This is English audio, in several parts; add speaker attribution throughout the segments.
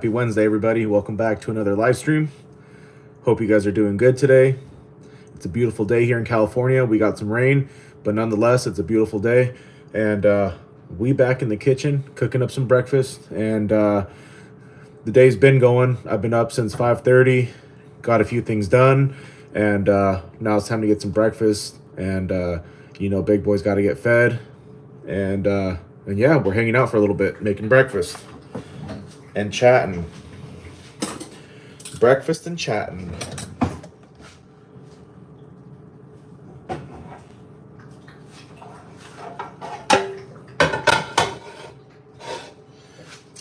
Speaker 1: Happy Wednesday, everybody. Welcome back to another live stream. Hope you guys are doing good today. It's a beautiful day here in California. We got some rain, but nonetheless, it's a beautiful day. And we back in the kitchen cooking up some breakfast. And the day's been going. I've been up since 5:30, got a few things done. And now it's time to get some breakfast. And, big boy's got to get fed. And yeah, we're hanging out for a little bit, making breakfast and chatting. Breakfast and chatting.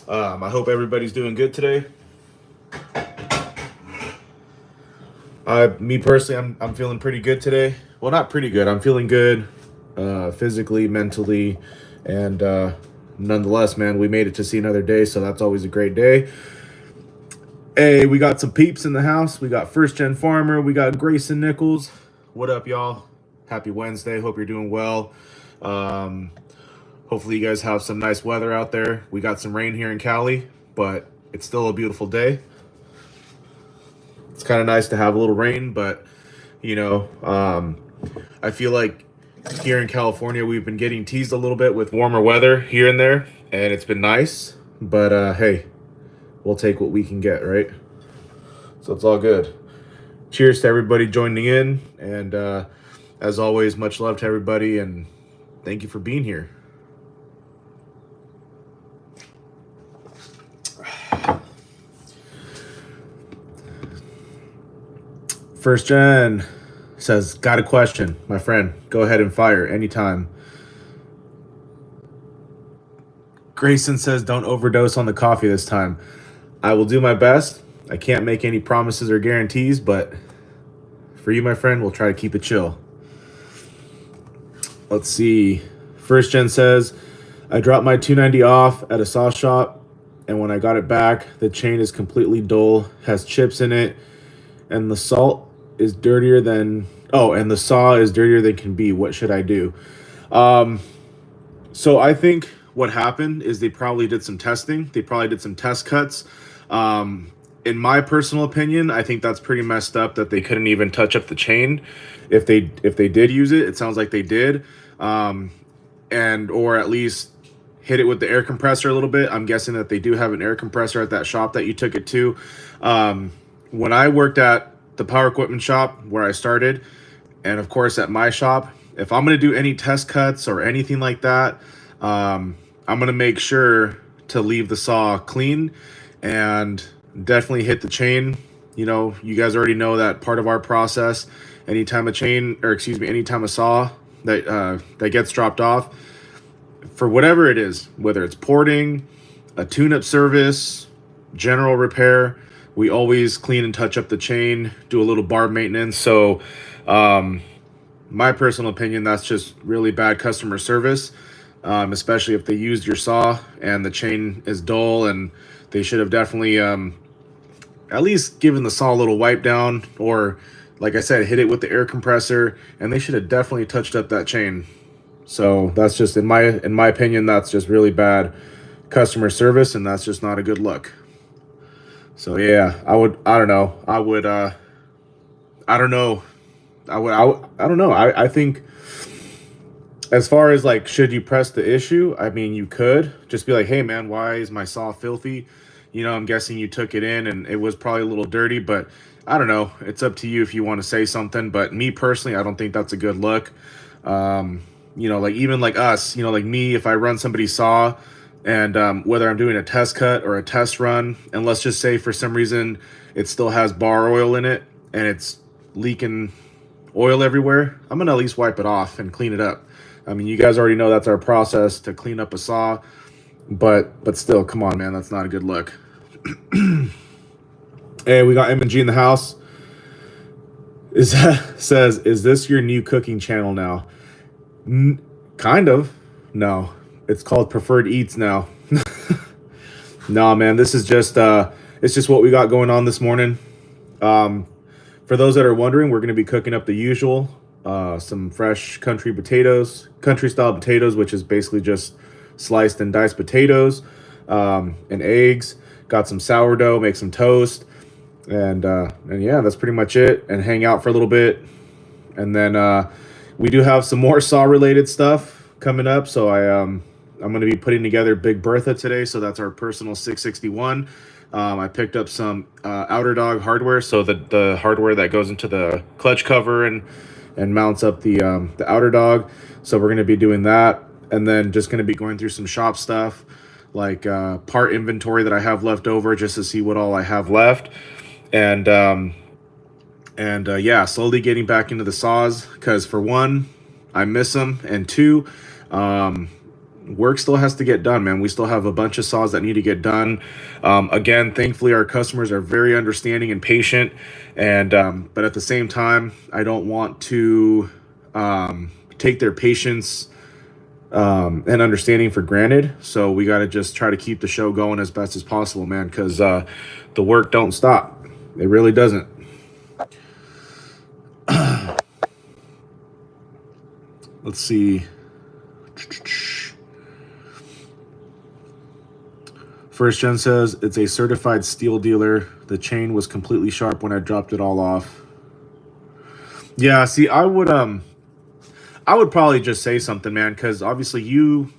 Speaker 1: I hope everybody's doing good today. Me personally, I'm feeling pretty good today. Well, not pretty good. I'm feeling good, physically, mentally, and nonetheless, man, we made it to see another day, so that's always a great day. Hey, we got some peeps in the house. We got First Gen Farmer. We got Grayson Nichols. What up, y'all? Happy Wednesday. Hope you're doing well. Hopefully you guys have some nice weather out there. We got some rain here in Cali, but it's still a beautiful day. It's kind of nice to have a little rain, but I feel like here in California we've been getting teased a little bit with warmer weather here and there, and it's been nice. But hey, we'll take what we can get, right? So it's all good. Cheers to everybody joining in, and as always, much love to everybody, and thank you for being here. First Gen says, got a question, my friend. Go ahead and fire anytime. Grayson says, don't overdose on the coffee this time. I will do my best. I can't make any promises or guarantees, but for you, my friend, we'll try to keep it chill. Let's see. First Gen says, I dropped my $2.90 off at a saw shop, and when I got it back, the chain is completely dull, has chips in it, and the saw is dirtier than can be. What should I do? So I think what happened is they probably did some testing. They probably did some test cuts. In my personal opinion, I think that's pretty messed up that they couldn't even touch up the chain. If they did use it, it sounds like they did. And or at least hit it with the air compressor a little bit. I'm guessing that they do have an air compressor at that shop that you took it to. When I worked at the power equipment shop where I started, and of course at my shop, if I'm going to do any test cuts or anything like that, I'm going to make sure to leave the saw clean and definitely hit the chain. You guys already know that part of our process, anytime a saw that gets dropped off, for whatever it is, whether it's porting, a tune-up service, general repair, we always clean and touch up the chain, do a little barb maintenance. So my personal opinion, that's just really bad customer service, especially if they used your saw and the chain is dull, and they should have definitely at least given the saw a little wipe down, or like I said, hit it with the air compressor, and they should have definitely touched up that chain. So that's just, in my opinion, that's just really bad customer service, and that's just not a good look. So yeah, I think as far as like, should you press the issue? I mean, you could just be like, hey man, why is my saw filthy? I'm guessing you took it in and it was probably a little dirty, but I don't know. It's up to you if you want to say something, but me personally, I don't think that's a good look. Like even like us, like me, if I run somebody's saw, and whether I'm doing a test cut or a test run, and let's just say for some reason it still has bar oil in it and it's leaking oil everywhere, I'm going to at least wipe it off and clean it up. I mean, you guys already know that's our process to clean up a saw, but still, come on, man, that's not a good look. Hey, we got M&G in the house. Says, is this your new cooking channel now? Kind of. No. It's called Preferred Eats now. Nah, man, this is just it's just what we got going on this morning. For those that are wondering, we're going to be cooking up the usual, some fresh country style potatoes, which is basically just sliced and diced potatoes, and eggs, got some sourdough, make some toast, and yeah, that's pretty much it. And hang out for a little bit, and then we do have some more saw related stuff coming up. So I'm going to be putting together Big Bertha today. So that's our personal 661. I picked up some outer dog hardware, so the hardware that goes into the clutch cover and mounts up the outer dog. So we're going to be doing that, and then just going to be going through some shop stuff, like part inventory that I have left over, just to see what all I have left, and yeah, slowly getting back into the saws, because for one, I miss them, and two, work still has to get done, man. We still have a bunch of saws that need to get done. Again, thankfully, our customers are very understanding and patient, and but at the same time, I don't want to take their patience and understanding for granted. So we got to just try to keep the show going as best as possible, man, because the work don't stop. It really doesn't. Let's see. First Gen says, it's a certified steel dealer. The chain was completely sharp when I dropped it all off. Yeah, see, I would probably just say something, man, because obviously you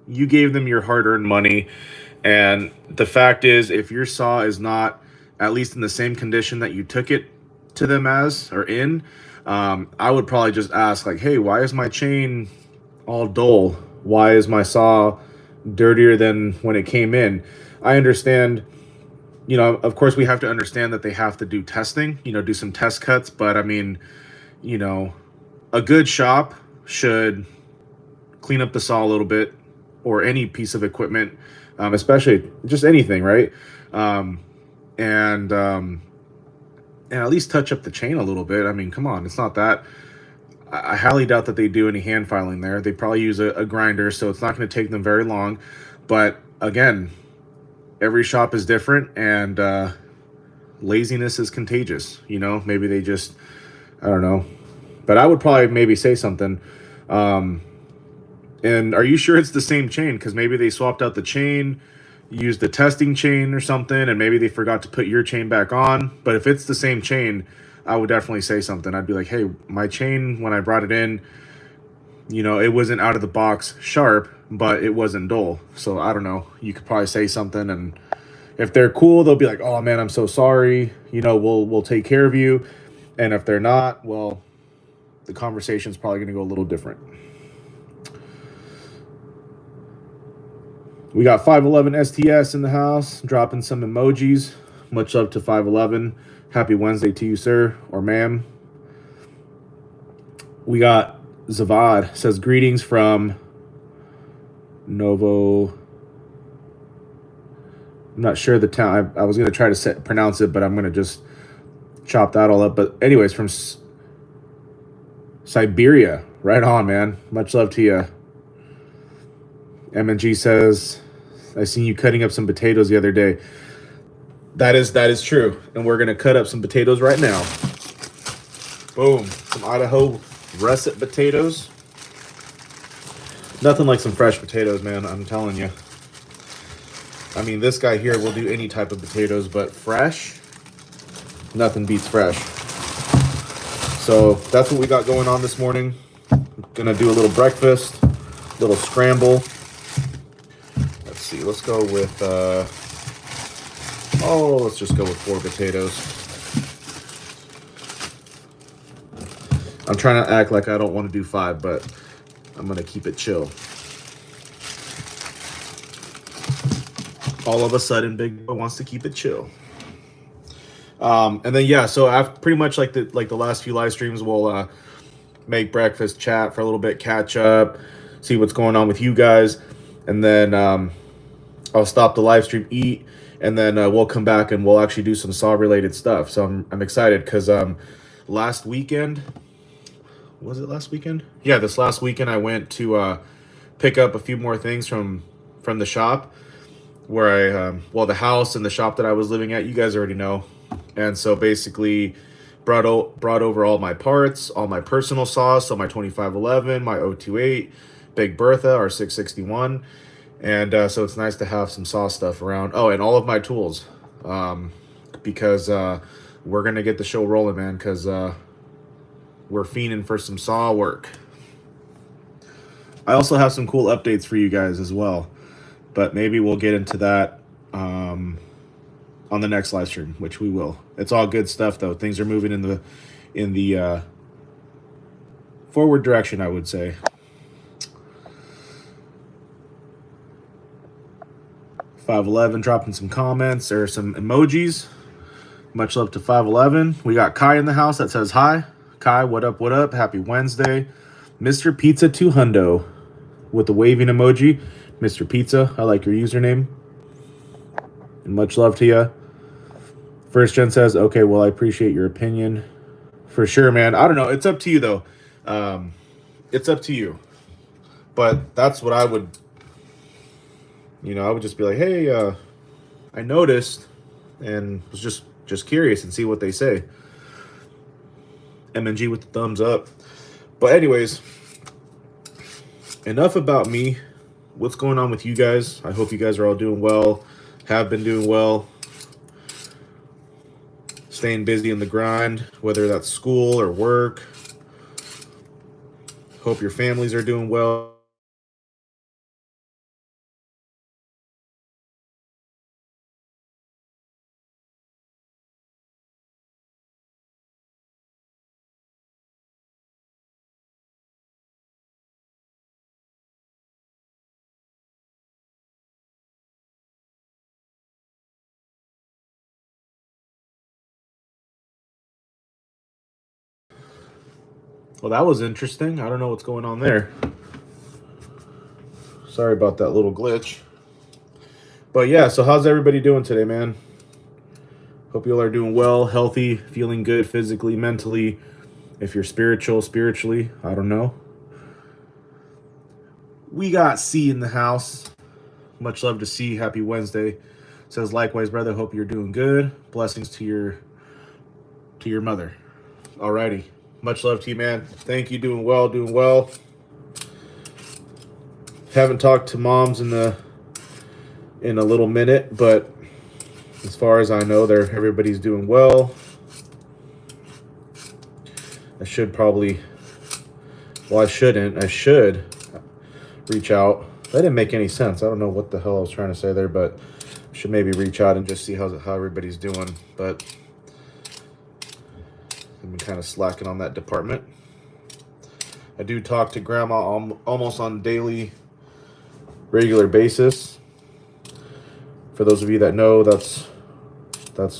Speaker 1: gave them your hard-earned money, and the fact is, if your saw is not at least in the same condition that you took it to them as or in, I would probably just ask, like, hey, why is my chain all dull? Why is my saw dirtier than when it came in? I understand, you know, of course we have to understand that they have to do testing, you know, do some test cuts, but I mean, you know, a good shop should clean up the saw a little bit, or any piece of equipment, especially just anything, right? And at least touch up the chain a little bit. I mean, come on, it's not that. I highly doubt that they do any hand filing there. They probably use a grinder, so it's not going to take them very long. But again, every shop is different, and laziness is contagious. You know, maybe they just, I don't know. But I would probably maybe say something. And are you sure it's the same chain? Because maybe they swapped out the chain, used the testing chain or something, and maybe they forgot to put your chain back on. But if it's the same chain, I would definitely say something. I'd be like, hey, my chain, when I brought it in, you know, it wasn't out of the box sharp, but it wasn't dull. So I don't know. You could probably say something, and if they're cool, they'll be like, oh man, I'm so sorry. You know, we'll take care of you. And if they're not, well, the conversation's probably going to go a little different. We got 511 STS in the house, dropping some emojis. Much love to 511. Happy Wednesday to you, sir or ma'am. We got Zavad, says, greetings from Novo. I'm not sure the town. I was going to try to pronounce it, but I'm going to just chop that all up. But anyways, from Siberia. Right on, man. Much love to you. M&G says, I seen you cutting up some potatoes the other day. That is true. And we're going to cut up some potatoes right now. Boom. Some Idaho russet potatoes. Nothing like some fresh potatoes, man. I'm telling you. I mean, this guy here will do any type of potatoes, but fresh, nothing beats fresh. So that's what we got going on this morning. Gonna do a little breakfast, little scramble. Let's see, let's go with, let's just go with 4 potatoes. I'm trying to act like I don't want to do 5, but I'm gonna keep it chill. All of a sudden, Big Boy wants to keep it chill. And then yeah, so after pretty much like the last few live streams, we'll make breakfast, chat for a little bit, catch up, see what's going on with you guys, and then I'll stop the live stream, eat, and then we'll come back and we'll actually do some saw related stuff. So I'm excited because last weekend, was it last weekend? Yeah, this last weekend I went to pick up a few more things from the shop where the house and the shop that I was living at, you guys already know. And so basically brought over all my parts, all my personal saws, so my 2511, my 028, Big Bertha, our 661, And so it's nice to have some saw stuff around. Oh, and all of my tools, because we're gonna get the show rolling, man. Because we're fiending for some saw work. I also have some cool updates for you guys as well, but maybe we'll get into that on the next live stream, which we will. It's all good stuff though. Things are moving in the forward direction, I would say. 511 dropping some comments or some emojis. Much love to 511. We got Kai in the house that says hi. Kai, what up, what up? Happy Wednesday. Mr. Pizza 2 Hundo with the waving emoji. Mr. Pizza, I like your username. And much love to you. First Gen says, okay, well, I appreciate your opinion. For sure, man. I don't know. It's up to you, though. It's up to you. But that's what I would, I would just be like, hey, I noticed and was just curious and see what they say. MNG with the thumbs up. But anyways, enough about me. What's going on with you guys? I hope you guys are all doing well, have been doing well, staying busy in the grind, whether that's school or work. Hope your families are doing well. Well, that was interesting. I don't know what's going on there. Sorry about that little glitch. But yeah, so how's everybody doing today, man? Hope you all are doing well, healthy, feeling good physically, mentally. If you're spiritually, I don't know. We got C in the house. Much love to C. Happy Wednesday. Says likewise, brother. Hope you're doing good. Blessings to your mother. Alrighty. Much love to you, man. Thank you. Doing well, doing well. Haven't talked to moms in a little minute, but as far as I know, everybody's doing well. I should reach out. That didn't make any sense. I don't know what the hell I was trying to say there, but I should maybe reach out and just see how everybody's doing. But I've been kind of slacking on that department. I do talk to grandma almost on a daily, regular basis. For those of you that know, that's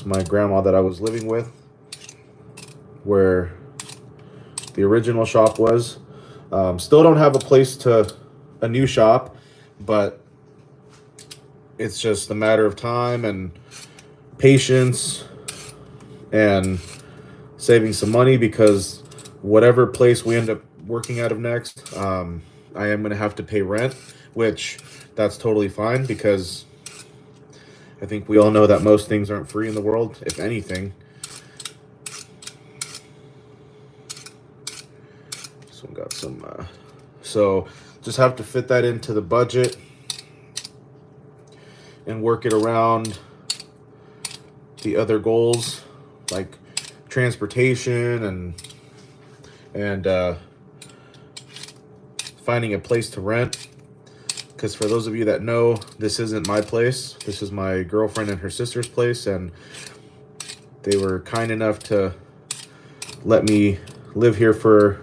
Speaker 1: my grandma that I was living with, where the original shop was. Still don't have a new shop, but it's just a matter of time and patience and saving some money, because whatever place we end up working out of next, I am going to have to pay rent, which that's totally fine, because I think we all know that most things aren't free in the world, if anything. This one got some, so just have to fit that into the budget and work it around the other goals, like transportation and finding a place to rent. Because for those of you that know, this isn't my place. This is my girlfriend and her sister's place, and they were kind enough to let me live here for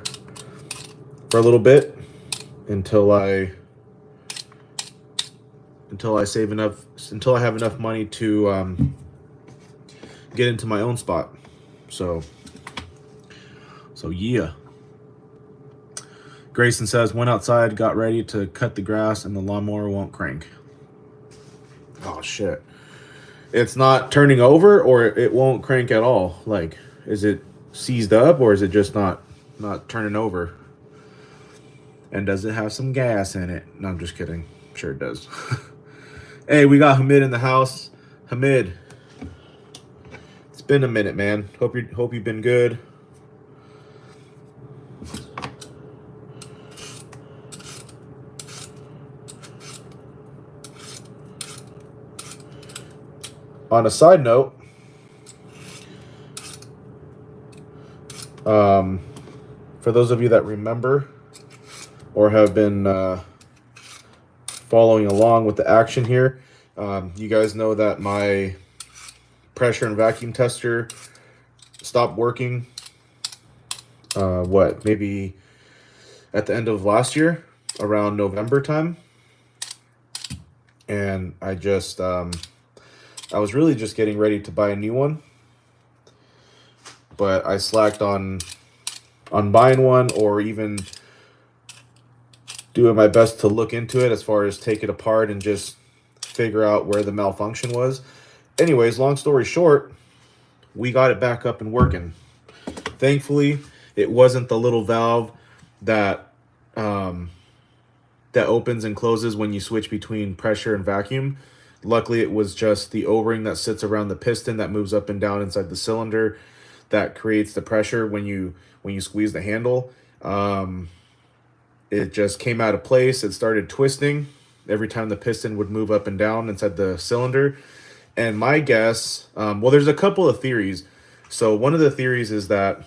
Speaker 1: a little bit until I have enough money to get into my own spot. So yeah. Grayson says, went outside, got ready to cut the grass, and the lawnmower won't crank. Oh, shit. It's not turning over, or it won't crank at all? Like, is it seized up, or is it just not turning over? And does it have some gas in it? No, I'm just kidding. Sure it does. Hey, we got Hamid in the house. Hamid, it's been a minute, man. Hope you've been good. On a side note, for those of you that remember or have been following along with the action here, you guys know that my pressure and vacuum tester stopped working, maybe at the end of last year, around November time. And I was really just getting ready to buy a new one, but I slacked on buying one, or even doing my best to look into it as far as take it apart and just figure out where the malfunction was. Anyways, long story short, we got it back up and working. Thankfully, it wasn't the little valve that that opens and closes when you switch between pressure and vacuum. Luckily, it was just the O-ring that sits around the piston that moves up and down inside the cylinder that creates the pressure when you squeeze the handle. It just came out of place. It started twisting every time the piston would move up and down inside the cylinder. And my guess, well, there's a couple of theories. So one of the theories is that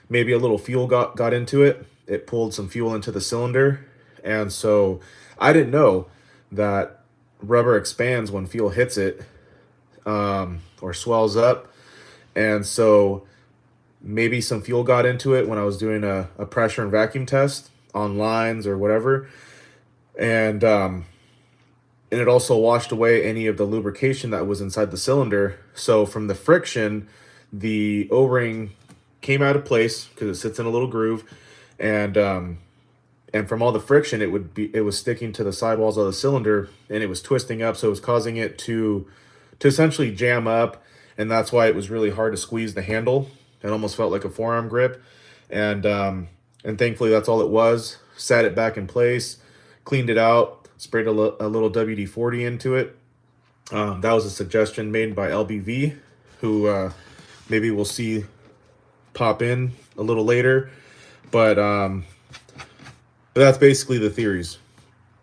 Speaker 1: maybe a little fuel got into it. It pulled some fuel into the cylinder. And so I didn't know that rubber expands when fuel hits it, or swells up. And so maybe some fuel got into it when I was doing a pressure and vacuum test on lines or whatever. And it also washed away any of the lubrication that was inside the cylinder. So from the friction, the O-ring came out of place because it sits in a little groove, and from all the friction, it was sticking to the sidewalls of the cylinder, and it was twisting up, so it was causing it to essentially jam up, and that's why it was really hard to squeeze the handle. It almost felt like a forearm grip, and thankfully that's all it was. Sat it back in place, cleaned it out, sprayed a little WD-40 into it. That was a suggestion made by LBV, who maybe we'll see pop in a little later. But that's basically the theories.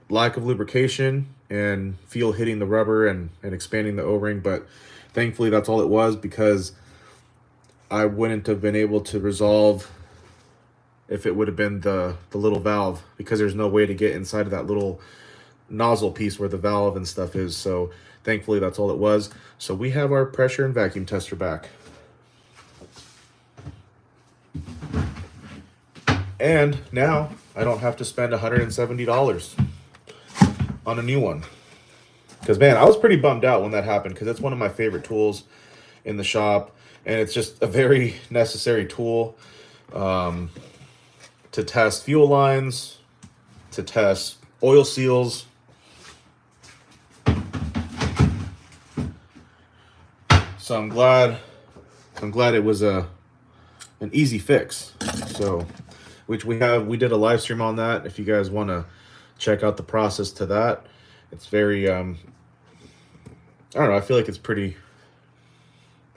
Speaker 1: Lack of lubrication and fuel hitting the rubber and expanding the O-ring. But thankfully that's all it was, because I wouldn't have been able to resolve if it would have been the little valve, because there's no way to get inside of that little nozzle piece where the valve and stuff is. So thankfully that's all it was. So we have our pressure and vacuum tester back. And now I don't have to spend $170 on a new one. Because, man, I was pretty bummed out when that happened, because it's one of my favorite tools in the shop. And it's just a very necessary tool to test fuel lines, to test oil seals. So I'm glad it was an easy fix. So, which we did a live stream on that. If you guys want to check out the process to that, it's very, I don't know, I feel like it's pretty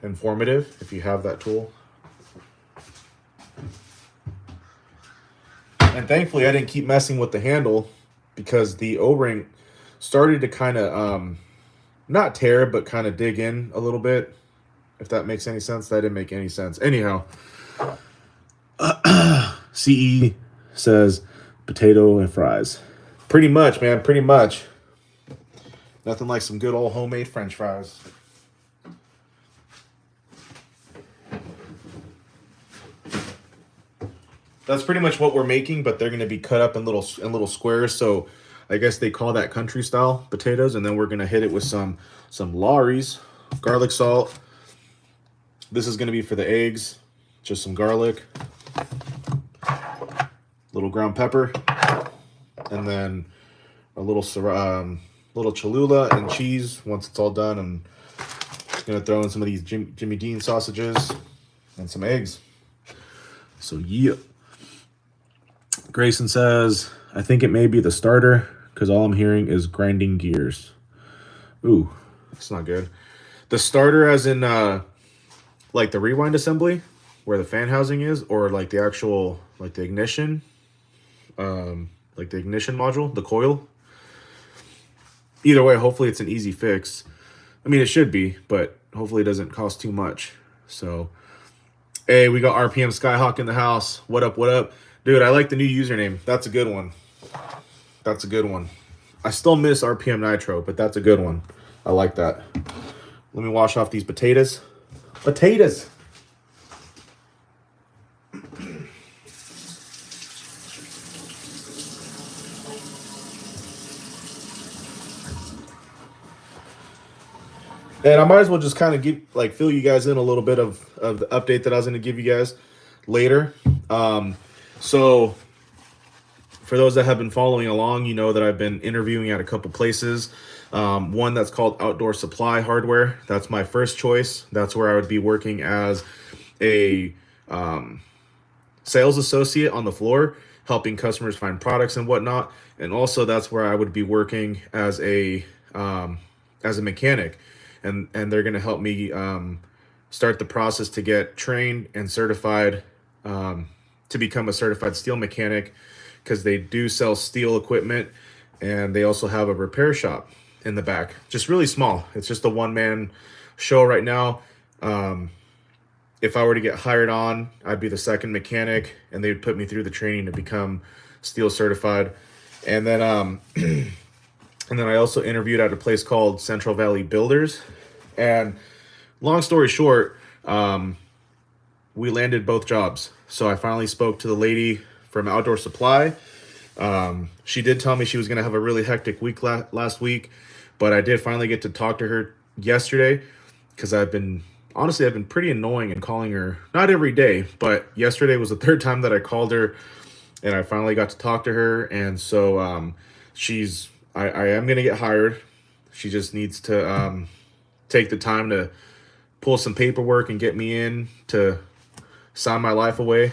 Speaker 1: informative if you have that tool. And thankfully I didn't keep messing with the handle, because the O-ring started to kind of, not tear, but kind of dig in a little bit, if that makes any sense. That didn't make any sense. Anyhow, CE says potato and fries. Pretty much, man, pretty much. Nothing like some good old homemade French fries. That's pretty much what we're making, but they're going to be cut up in little squares. So I guess they call that country style potatoes. And then we're going to hit it with some Lawry's garlic salt. This is going to be for the eggs. Just some garlic, little ground pepper, and then a little Cholula and cheese. Once it's all done, I'm just going to throw in some of these Jimmy Dean sausages and some eggs. So yeah. Grayson says, I think it may be the starter, because all I'm hearing is grinding gears. Ooh, that's not good. The starter as in like the rewind assembly where the fan housing is, or like the actual, like the ignition, like the ignition module, the coil. Either way, hopefully it's an easy fix. I mean, it should be, but hopefully it doesn't cost too much. So, hey, we got RPM Skyhawk in the house. What up? What up? Dude, I like the new username. That's a good one. That's a good one. I still miss RPM Nitro, but that's a good one. I like that. Let me wash off these potatoes. Potatoes! And I might as well just kind of fill you guys in a little bit of the update that I was going to give you guys later. So for those that have been following along, you know that I've been interviewing at a couple places. One that's called Outdoor Supply Hardware. That's my first choice. That's where I would be working as a sales associate on the floor, helping customers find products and whatnot. And also that's where I would be working as a mechanic, and they're going to help me start the process to get trained and certified to become a certified steel mechanic, because they do sell steel equipment, and they also have a repair shop in the back, just really small. It's just a one-man show right now. If I were to get hired on, I'd be the second mechanic, and they'd put me through the training to become steel certified. And then and then I also interviewed at a place called Central Valley Builders. And long story short, we landed both jobs. So I finally spoke to the lady from Outdoor Supply. She did tell me she was going to have a really hectic week last week, but I did finally get to talk to her yesterday, because I've been pretty annoying and calling her, not every day, but yesterday was the third time that I called her, and I finally got to talk to her. And so I am going to get hired. She just needs to take the time to pull some paperwork and get me in to sign my life away,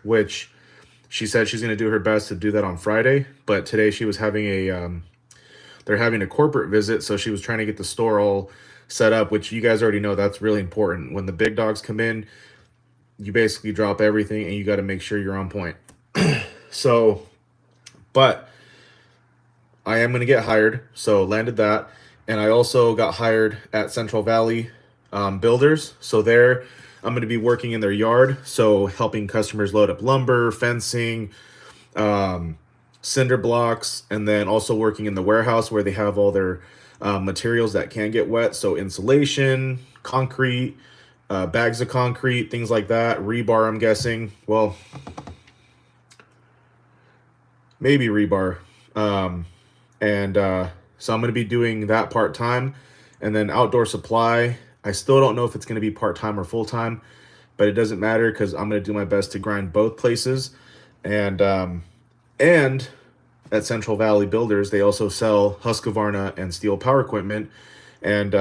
Speaker 1: which she said she's going to do her best to do that on Friday. But today she was having they're having a corporate visit, so she was trying to get the store all set up, which you guys already know that's really important. When the big dogs come in, you basically drop everything and you got to make sure you're on point. So, but I am going to get hired, so landed that. And I also got hired at Central Valley Builders. So there, I'm going to be working in their yard, so helping customers load up lumber, fencing, cinder blocks, and then also working in the warehouse where they have all their materials that can get wet. So insulation, concrete, bags of concrete, things like that. Rebar, I'm guessing. Well, maybe rebar. So I'm going to be doing that part-time. And then Outdoor Supply, I still don't know if it's going to be part-time or full-time, but it doesn't matter, because I'm going to do my best to grind both places. And at Central Valley Builders, they also sell Husqvarna and steel power equipment. And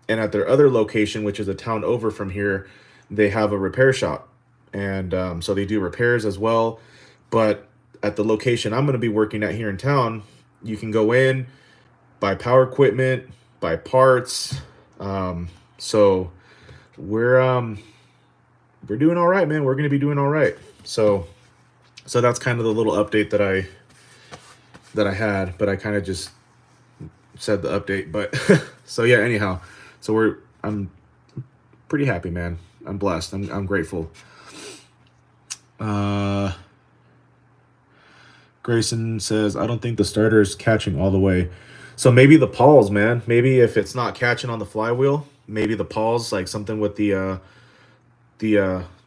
Speaker 1: at their other location, which is a town over from here, they have a repair shop. And so they do repairs as well. But at the location I'm going to be working at here in town, you can go in, buy power equipment, buy parts. So we're doing all right, man. We're going to be doing all right. So that's kind of the little update that I had, but I kind of just said the update. But so yeah, anyhow, so I'm pretty happy, man. I'm blessed. I'm grateful. Grayson says, I don't think the starter is catching all the way. So maybe the pawls, man. Maybe if it's not catching on the flywheel, maybe the pawls, like something with the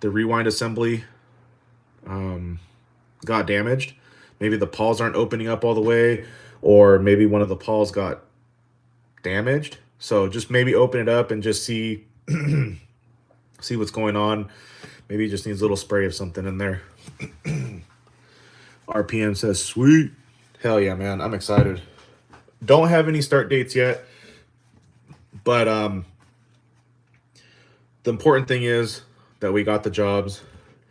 Speaker 1: rewind assembly got damaged. Maybe the pawls aren't opening up all the way, or maybe one of the pawls got damaged. So just maybe open it up and just see see what's going on. Maybe it just needs a little spray of something in there. RPM says, sweet. Hell yeah, man. I'm excited. Don't have any start dates yet, but the important thing is that we got the jobs,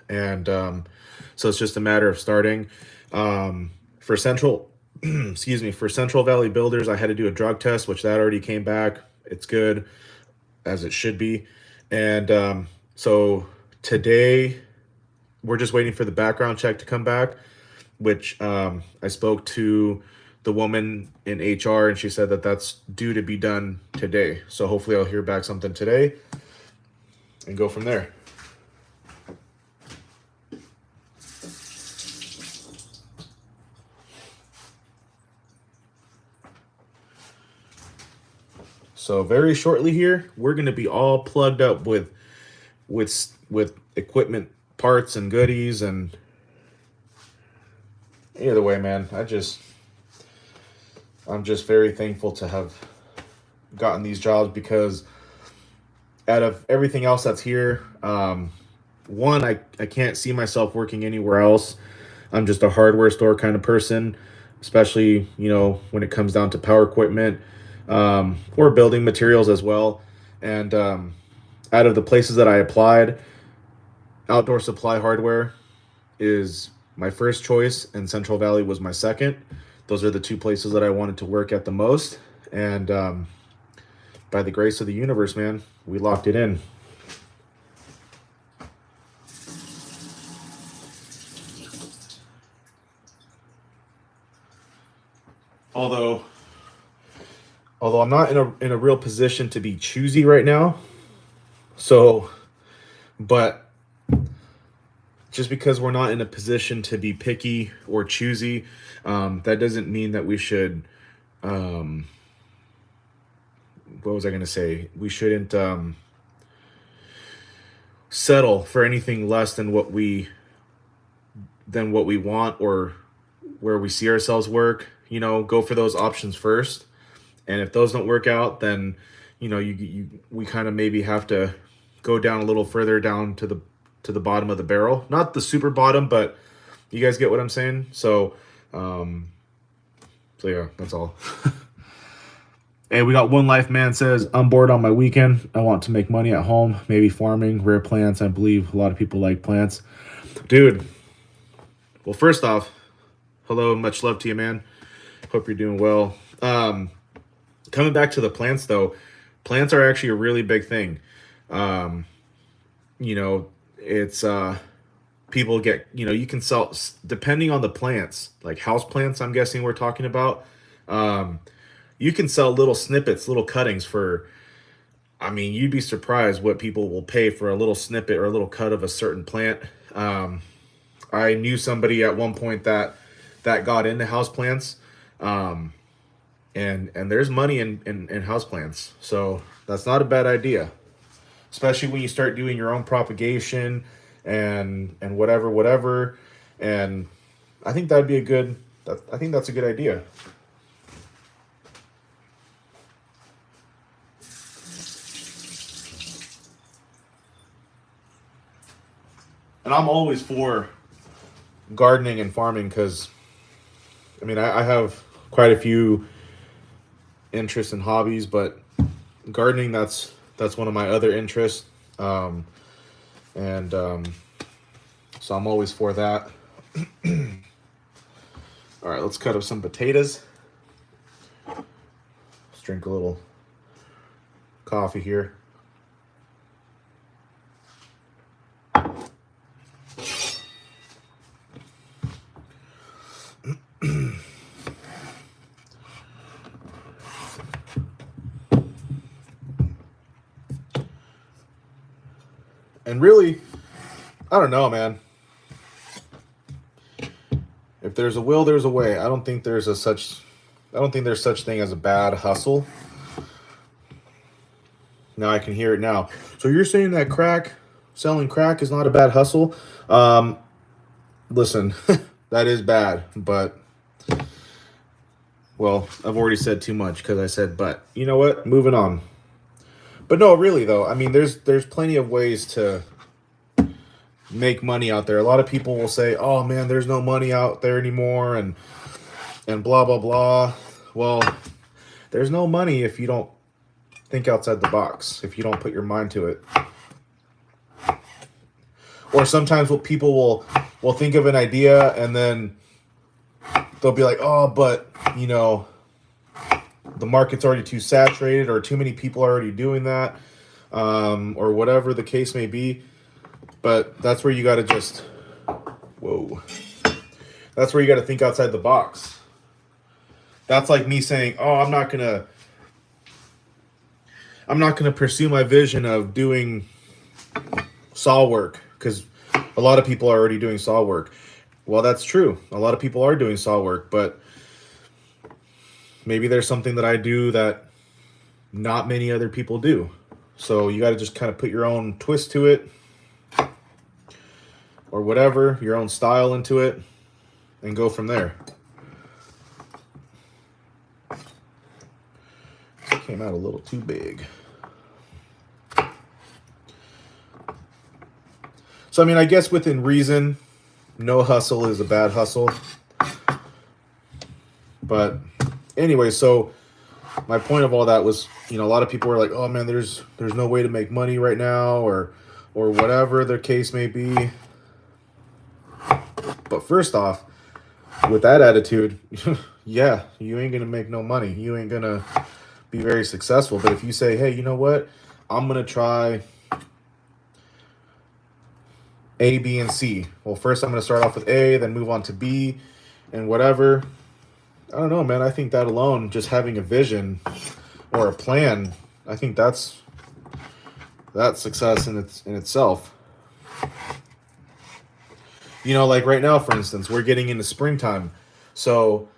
Speaker 1: and so it's just a matter of starting. For Central Valley Builders, I had to do a drug test, which that already came back. It's good, as it should be. And so today we're just waiting for the background check to come back, which I spoke to the woman in HR, and she said that that's due to be done today. So hopefully I'll hear back something today and go from there. So very shortly here, we're going to be all plugged up with equipment, parts, and goodies. And either way, man, I'm just very thankful to have gotten these jobs, because out of everything else that's here, one, I can't see myself working anywhere else. I'm just a hardware store kind of person, especially, when it comes down to power equipment, or building materials as well. And out of the places that I applied, Outdoor Supply Hardware is my first choice, and Central Valley was my second. Those are the two places that I wanted to work at the most. And by the grace of the universe, man, we locked it in. Although I'm not in a real position to be choosy right now. So, but just because we're not in a position to be picky or choosy, that doesn't mean that we should, what was I going to say? We shouldn't settle for anything less than what we want, or where we see ourselves work. Go for those options first. And if those don't work out, then, we kind of maybe have to go down a little further down to the bottom of the barrel. Not the super bottom, but you guys get what I'm saying? So yeah, that's all. Hey, we got One Life Man says, I'm bored on my weekend. I want to make money at home, maybe farming, rare plants. I believe a lot of people like plants. Dude, well, first off, hello, much love to you, man. Hope you're doing well. Coming back to the plants, though, plants are actually a really big thing. It's people get, you can sell, depending on the plants, like house plants, I'm guessing we're talking about. You can sell little snippets, little cuttings for, you'd be surprised what people will pay for a little snippet or a little cut of a certain plant. I knew somebody at one point that got into house plants. And there's money in houseplants, so that's not a bad idea, especially when you start doing your own propagation and whatever. And I think that'd be I think that's a good idea. And I'm always for gardening and farming, because I have quite a few interests and hobbies, but gardening, that's one of my other interests. So I'm always for that. All right, let's cut up some potatoes. Let's drink a little coffee here. And really, I don't know, man. If there's a will, there's a way. I don't think there's such thing as a bad hustle. Now I can hear it now. So you're saying that selling crack is not a bad hustle? Listen, that is bad, but, well, I've already said too much because I said but. You know what? Moving on. But no, really though, there's plenty of ways to make money out there. A lot of people will say, "Oh man, there's no money out there anymore," and blah blah blah. Well, there's no money if you don't think outside the box, if you don't put your mind to it. Or sometimes what people will think of an idea and then they'll be like, "Oh, but the market's already too saturated, or too many people are already doing that," or whatever the case may be. But that's where you got to that's where you got to think outside the box. That's like me saying, "Oh, I'm not gonna pursue my vision of doing saw work because a lot of people are already doing saw work." Well, that's true. A lot of people are doing saw work, but maybe there's something that I do that not many other people do. So you got to just kind of put your own twist to it or whatever, your own style into it, and go from there. This came out a little too big. So, I mean, I guess within reason, no hustle is a bad hustle. But anyway, so my point of all that was, a lot of people were like, "Oh man, there's no way to make money right now," or whatever the case may be. But first off, with that attitude, yeah, you ain't gonna make no money. You ain't gonna be very successful. But if you say, "Hey, you know what? I'm gonna try A, B, and C." Well, first I'm gonna start off with A, then move on to B, and whatever. I don't know, man. I think that alone, just having a vision or a plan, I think that's success in itself. Like right now, for instance, we're getting into springtime. So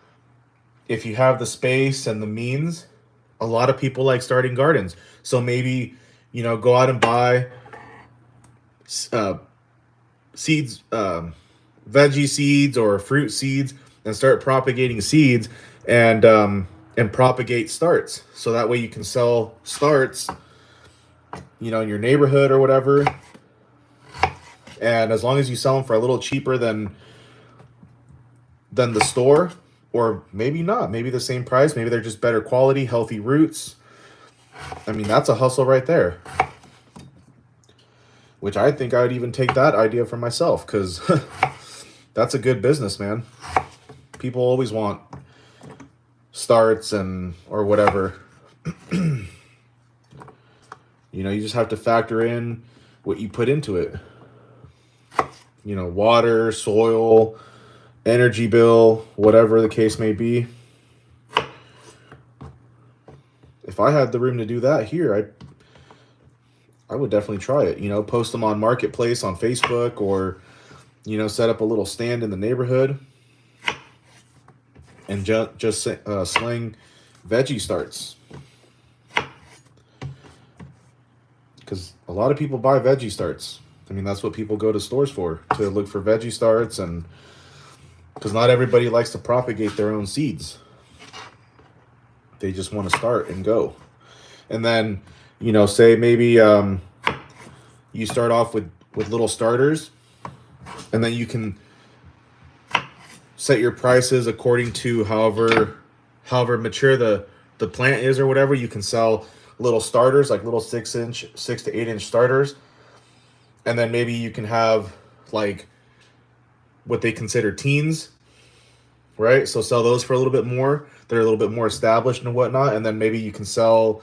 Speaker 1: if you have the space and the means, a lot of people like starting gardens. So maybe, go out and buy seeds, veggie seeds or fruit seeds, and start propagating seeds and propagate starts. So that way you can sell starts, in your neighborhood or whatever. And as long as you sell them for a little cheaper than the store, or maybe not, maybe the same price, maybe they're just better quality, healthy roots. I mean, that's a hustle right there. Which I think I would even take that idea for myself, because that's a good business, man. People always want starts or whatever. You just have to factor in what you put into it. Water, soil, energy bill, whatever the case may be. If I had the room to do that here, I would definitely try it. Post them on Marketplace on Facebook, or set up a little stand in the neighborhood and just sling veggie starts, because a lot of people buy veggie starts. I mean, that's what people go to stores for, to look for veggie starts, and because not everybody likes to propagate their own seeds. They just want to start and go. And then, say maybe you start off with little starters, and then you can set your prices according to however mature the plant is or whatever. You can sell little starters, like little 6 to 8 inch starters. And then maybe you can have like what they consider teens, right? So sell those for a little bit more. They're a little bit more established and whatnot. And then maybe you can sell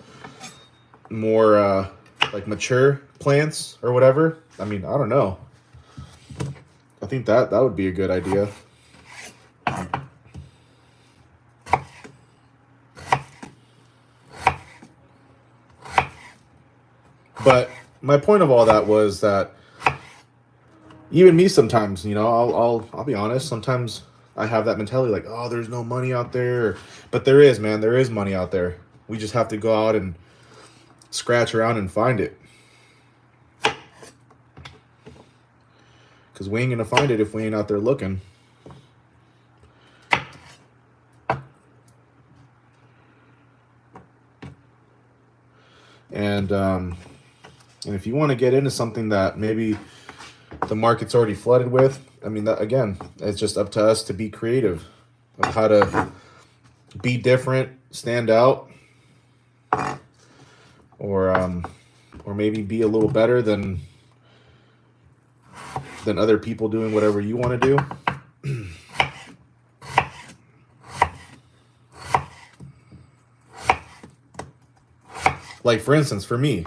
Speaker 1: more like mature plants or whatever. I mean, I don't know. I think that would be a good idea. But my point of all that was that even me sometimes, I'll be honest, sometimes I have that mentality like, "Oh, there's no money out there." But there is, man. There is money out there. We just have to go out and scratch around and find it. Because we ain't going to find it if we ain't out there looking. And if you want to get into something that maybe the market's already flooded with, I mean, that, again, it's just up to us to be creative of how to be different, stand out, or maybe be a little better than other people doing whatever you want to do. Like, for instance, for me,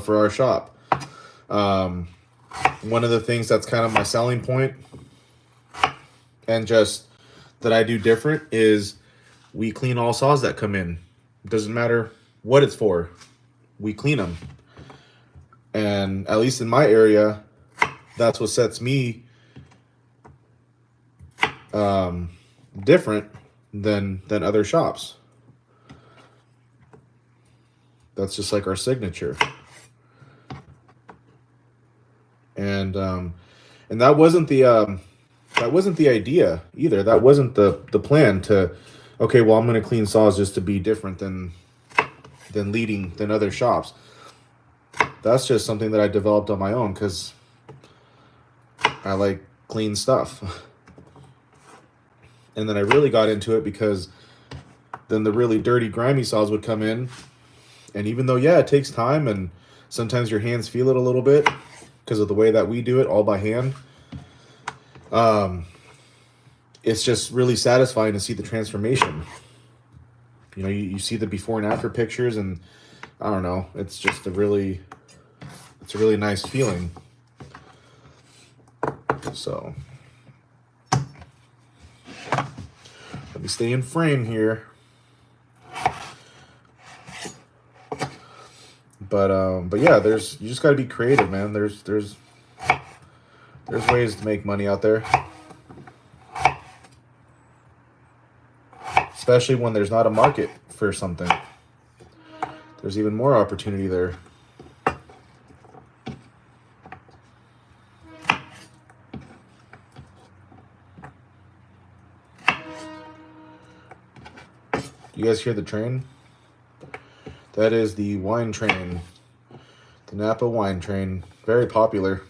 Speaker 1: for our shop, one of the things that's kind of my selling point, and just that I do different, is We clean all saws that come in. It doesn't matter what it's for. We clean them. And at least in my area, that's what sets me different than other shops. That's just like our signature. And that wasn't the idea either. That wasn't the plan to, okay, well, I'm going to clean saws just to be different than other shops. That's just something that I developed on my own because I like clean stuff. And then I really got into it because then the really dirty, grimy saws would come in. And even though, yeah, it takes time and sometimes your hands feel it a little bit because of the way that we do it all by hand, it's just really satisfying to see the transformation. You know, you see the before and after pictures, and I don't know, it's a really nice feeling. So let me stay in frame here. But yeah, you just got to be creative, man. There's ways to make money out there, especially when there's not a market for something. There's even more opportunity there. You guys hear the train? That is the wine train. The Napa wine train. Very popular.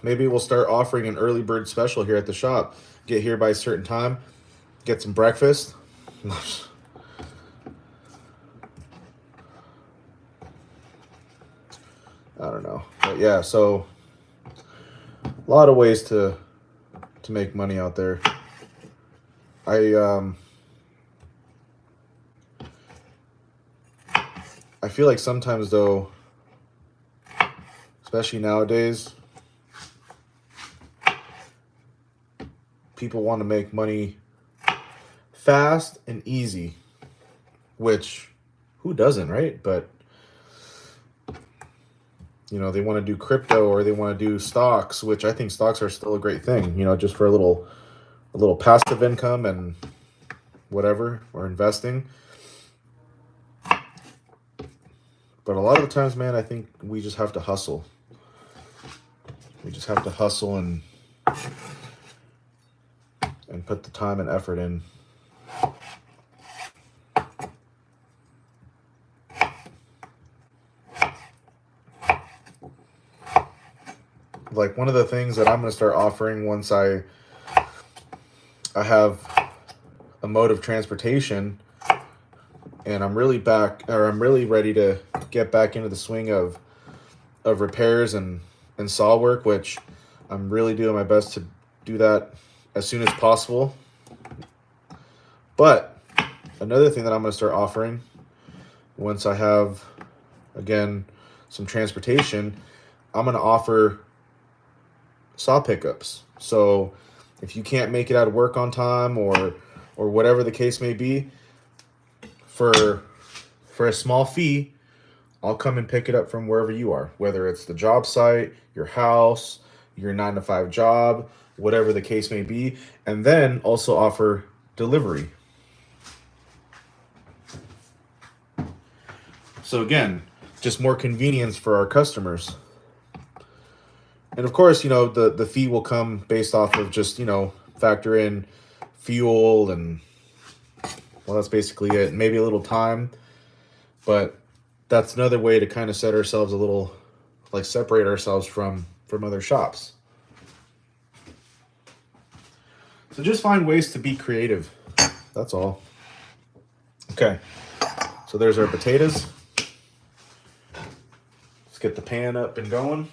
Speaker 1: Maybe we'll start offering an early bird special here at the shop. Get here by a certain time, get some breakfast. I don't know, but yeah. So a lot of ways to make money out there. I feel like sometimes though, especially nowadays, people want to make money fast and easy, which who doesn't, right? But you know, they want to do crypto or they want to do stocks, which I think stocks are still a great thing, you know, just for a little passive income and whatever, or investing. But a lot of the times, man, I think we just have to hustle. We just have to hustle and put the time and effort in. Like one of the things that I'm going to start offering once I have a mode of transportation and I'm really ready to get back into the swing of repairs and saw work, which I'm really doing my best to do that as soon as possible. But another thing that I'm going to start offering once I have, again, some transportation, I'm going to offer saw pickups. So if you can't make it out of work on time or whatever the case may be, for a small fee, I'll come and pick it up from wherever you are, whether it's the job site, your house, your 9-to-5 job, whatever the case may be, and then also offer delivery. So again, just more convenience for our customers. And of course, you know, the fee will come based off of just, you know, factor in fuel and, well, that's basically it. Maybe a little time, but that's another way to kind of set ourselves a little, like separate ourselves from other shops. So just find ways to be creative. That's all. Okay. So there's our potatoes. Let's get the pan up and going.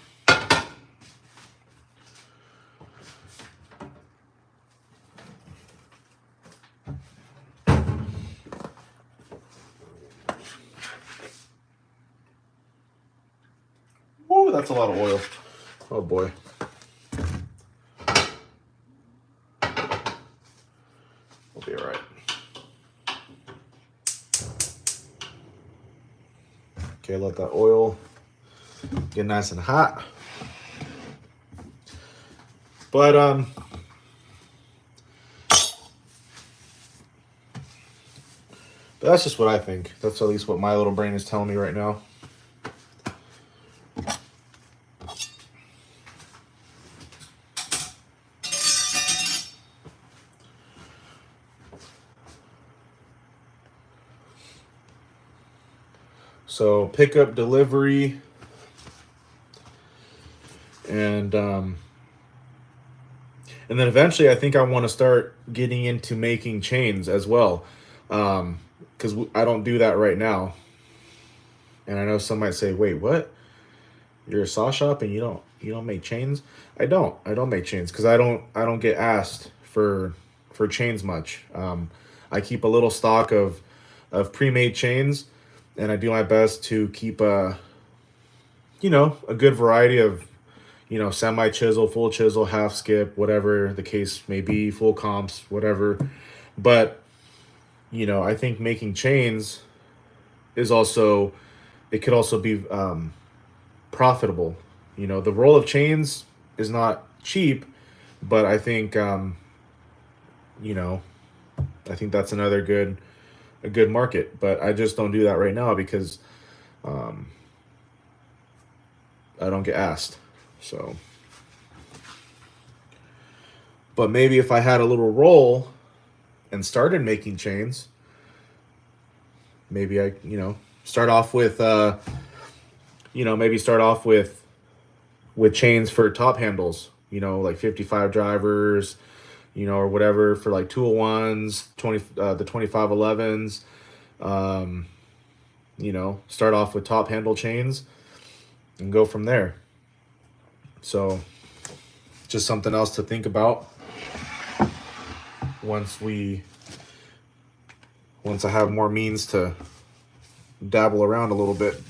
Speaker 1: Woo, that's a lot of oil. Oh boy. We'll be all right. Okay, let that oil get nice and hot. But that's just what I think. That's at least what my little brain is telling me right now. So pickup, delivery, and then eventually I think I want to start getting into making chains as well, because I don't do that right now. And I know some might say, "Wait, what? You're a saw shop and you don't make chains?" I don't make chains because I don't get asked for chains much. I keep a little stock of pre-made chains, and I do my best to keep a good variety of semi chisel, full chisel, half skip, whatever the case may be, full comps, whatever. But I think making chains is also, it could also be profitable. The roll of chains is not cheap, but I think I think that's another a good market. But I just don't do that right now because I don't get asked. So, but maybe if I had a little roll and started making chains, maybe I start off with maybe start off with chains for top handles, like 55 drivers, or whatever, for like 201s, the 2511s. Start off with top handle chains and go from there. So just something else to think about once I have more means to dabble around a little bit.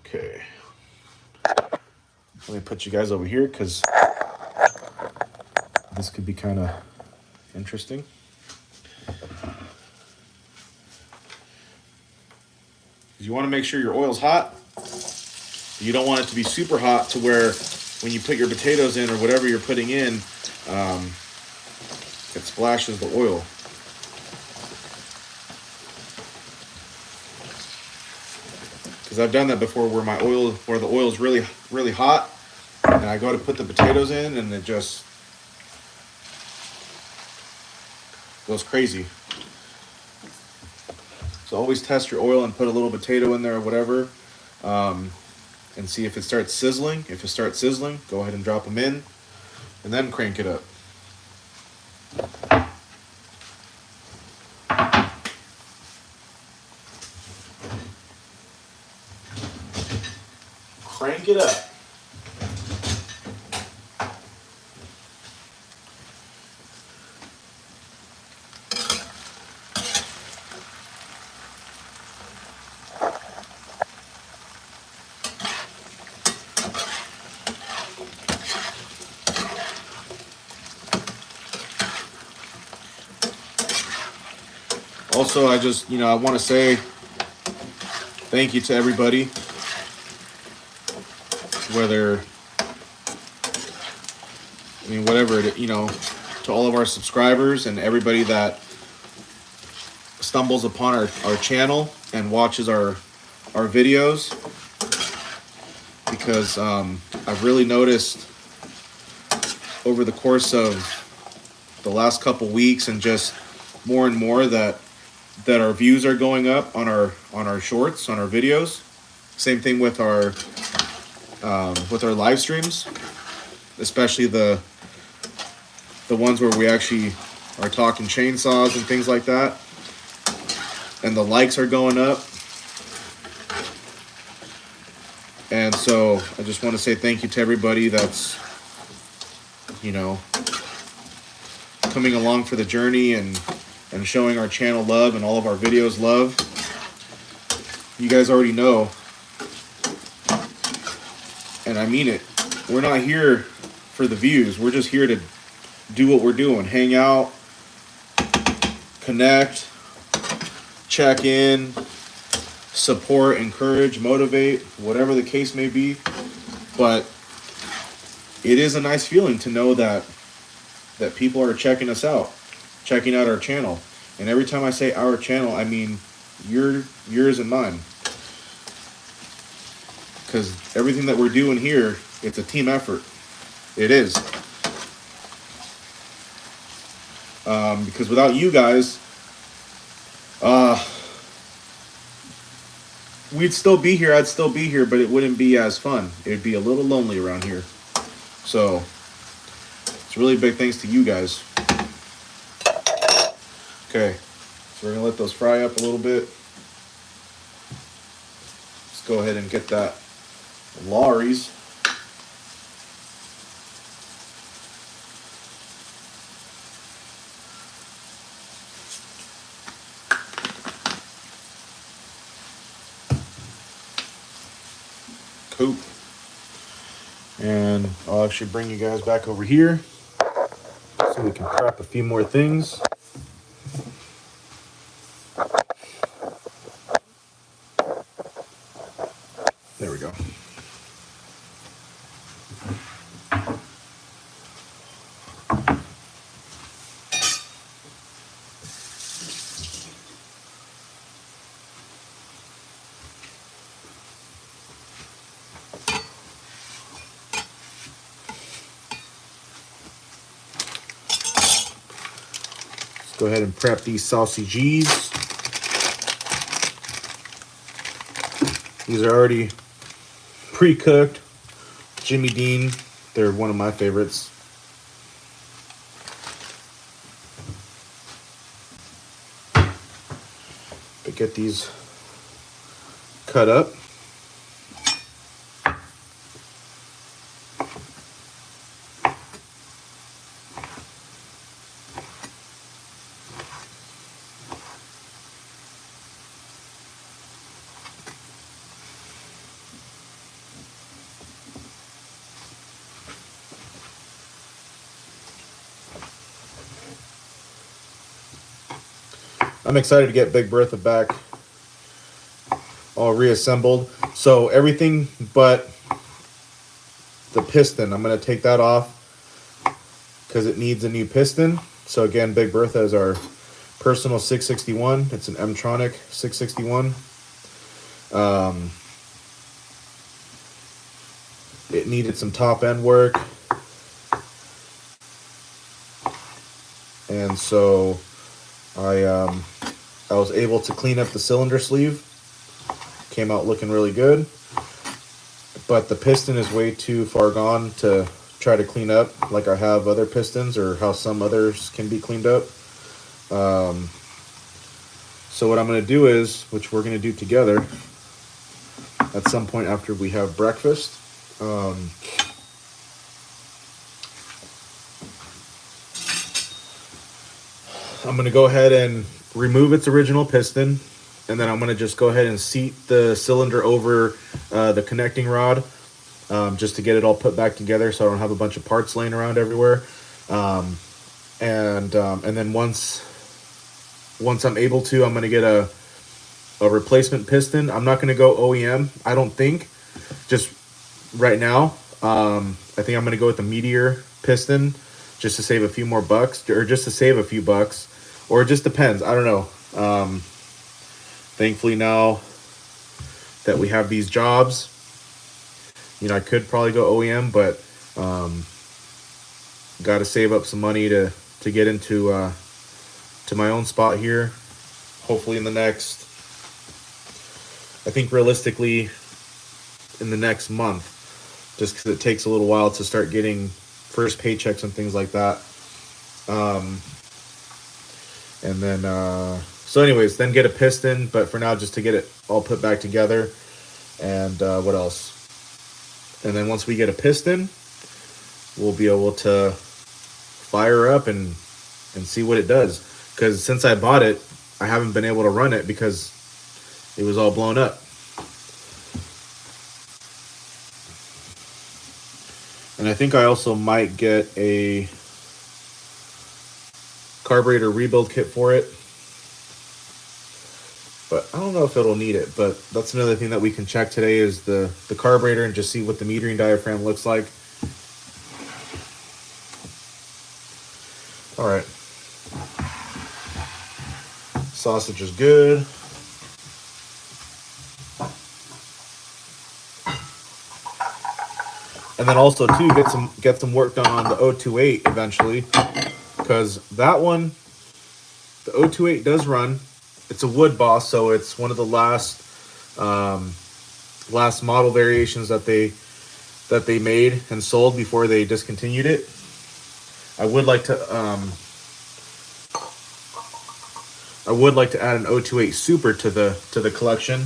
Speaker 1: Okay. Let me put you guys over here because this could be kind of interesting. You want to make sure your oil's hot. You don't want it to be super hot to where when you put your potatoes in or whatever you're putting in, it splashes the oil. Because I've done that before where the oil is really, really hot, and I go to put the potatoes in and it just goes crazy. So always test your oil and put a little potato in there or whatever, and see if it starts sizzling. If it starts sizzling, go ahead and drop them in, and then crank it up. Crank it up. Also, I just, I want to say thank you to everybody, whatever, to all of our subscribers and everybody that stumbles upon our channel and watches our videos, because I've really noticed over the course of the last couple weeks and just more and more that our views are going up on our shorts, on our videos. Same thing with our live streams, especially the the ones where we actually are talking chainsaws and things like that, and the likes are going up. And so I just want to say thank you to everybody that's, you know, coming along for the journey and showing our channel love and all of our videos love. You guys already know, and I mean it, we're not here for the views. We're just here to do what we're doing. Hang out, connect, check in, support, encourage, motivate, whatever the case may be. But it is a nice feeling to know that people are checking us out, checking out our channel. And every time I say our channel, I mean yours and mine. Because everything that we're doing here, it's a team effort. It is. Because without you guys, we'd still be here. I'd still be here, but it wouldn't be as fun. It'd be a little lonely around here. So it's really big thanks to you guys. Okay, so we're gonna let those fry up a little bit. Let's go ahead and get that Lawry's. Cool. And I'll actually bring you guys back over here so we can prep a few more things. There we go. Go ahead and prep these sausages. These are already pre-cooked. Jimmy Dean, they're one of my favorites. But get these cut up. I'm excited to get Big Bertha back all reassembled. So everything but the piston, I'm going to take that off because it needs a new piston. So again, Big Bertha is our personal 661. It's an M-tronic 661. It needed some top end work. And so I was able to clean up the cylinder sleeve. Came out looking really good. But the piston is way too far gone to try to clean up like I have other pistons or how some others can be cleaned up. So what I'm going to do is, which we're going to do together at some point after we have breakfast, I'm going to go ahead and remove its original piston, and then I'm going to just go ahead and seat the cylinder over the connecting rod, just to get it all put back together so I don't have a bunch of parts laying around everywhere. And then once I'm able to, I'm going to get a replacement piston. I'm not going to go OEM, I don't think, just right now. I think I'm going to go with the Meteor piston just to save a few more bucks, or just to save a few bucks, or it just depends. I don't know. Thankfully now that we have these jobs, you know, I could probably go OEM, but got to save up some money to get into to my own spot here. Hopefully in the next, I think realistically in the next month, just because it takes a little while to start getting first paychecks and things like that. Um, and then, so anyways, then get a piston. But for now, just to get it all put back together. And what else? And then once we get a piston, we'll be able to fire up and see what it does. Because since I bought it, I haven't been able to run it because it was all blown up. And I think I also might get a carburetor rebuild kit for it. But I don't know if it'll need it. But that's another thing that we can check today is the carburetor and just see what the metering diaphragm looks like. All right. Sausage is good. And then also too get some work done on the 028 eventually, because that one, the 028 does run. It's a wood boss, so it's one of the last last model variations that they made and sold before they discontinued it. I would like to add an 028 Super to the collection.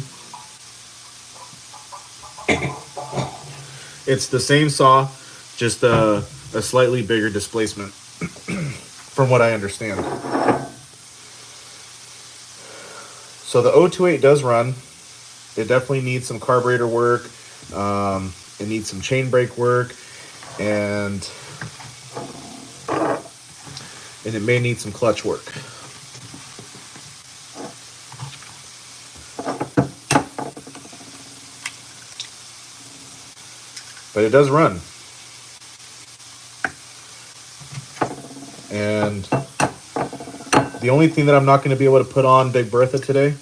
Speaker 1: It's the same saw, just a slightly bigger displacement, from what I understand. So the 028 does run. It definitely needs some carburetor work. It needs some chain brake work, and it may need some clutch work. But it does run. And the only thing that I'm not going to be able to put on Big Bertha today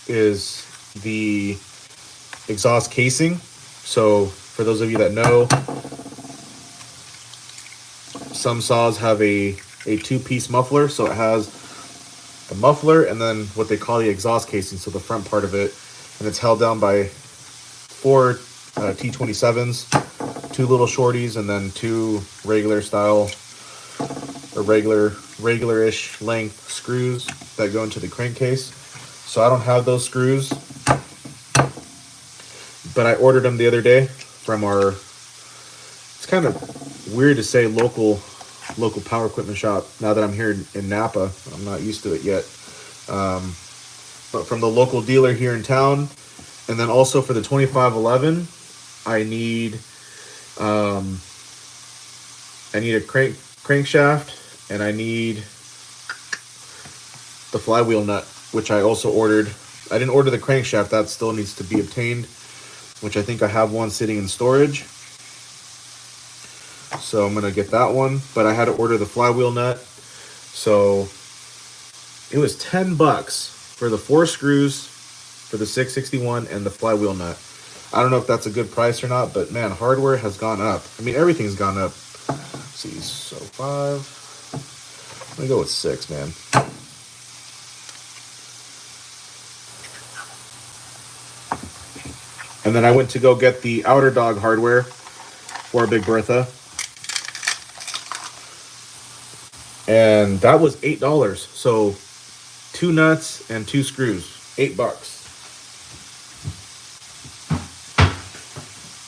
Speaker 1: is the exhaust casing. So for those of you that know, some saws have a two-piece muffler. So it has a muffler and then what they call the exhaust casing, so the front part of it. And it's held down by 4 T27s, 2 little shorties, and then 2 regular style or regular-ish length screws that go into the crankcase. So I don't have those screws, but I ordered them the other day from our, it's kind of weird to say local power equipment shop now that I'm here in Napa. I'm not used to it yet. But from the local dealer here in town. And then also for the 2511, I need a crankshaft, and I need the flywheel nut, which I also ordered. I didn't order the crankshaft, that still needs to be obtained, which I think I have one sitting in storage. So I'm gonna get that one, but I had to order the flywheel nut. So it was $10 for the 4 screws for the 661 and the flywheel nut. I don't know if that's a good price or not, but man, hardware has gone up. I mean, everything's gone up. Let's see, so 5. Let me go with 6, man. And then I went to go get the outer dog hardware for Big Bertha. And that was $8. So 2 nuts and 2 screws, $8.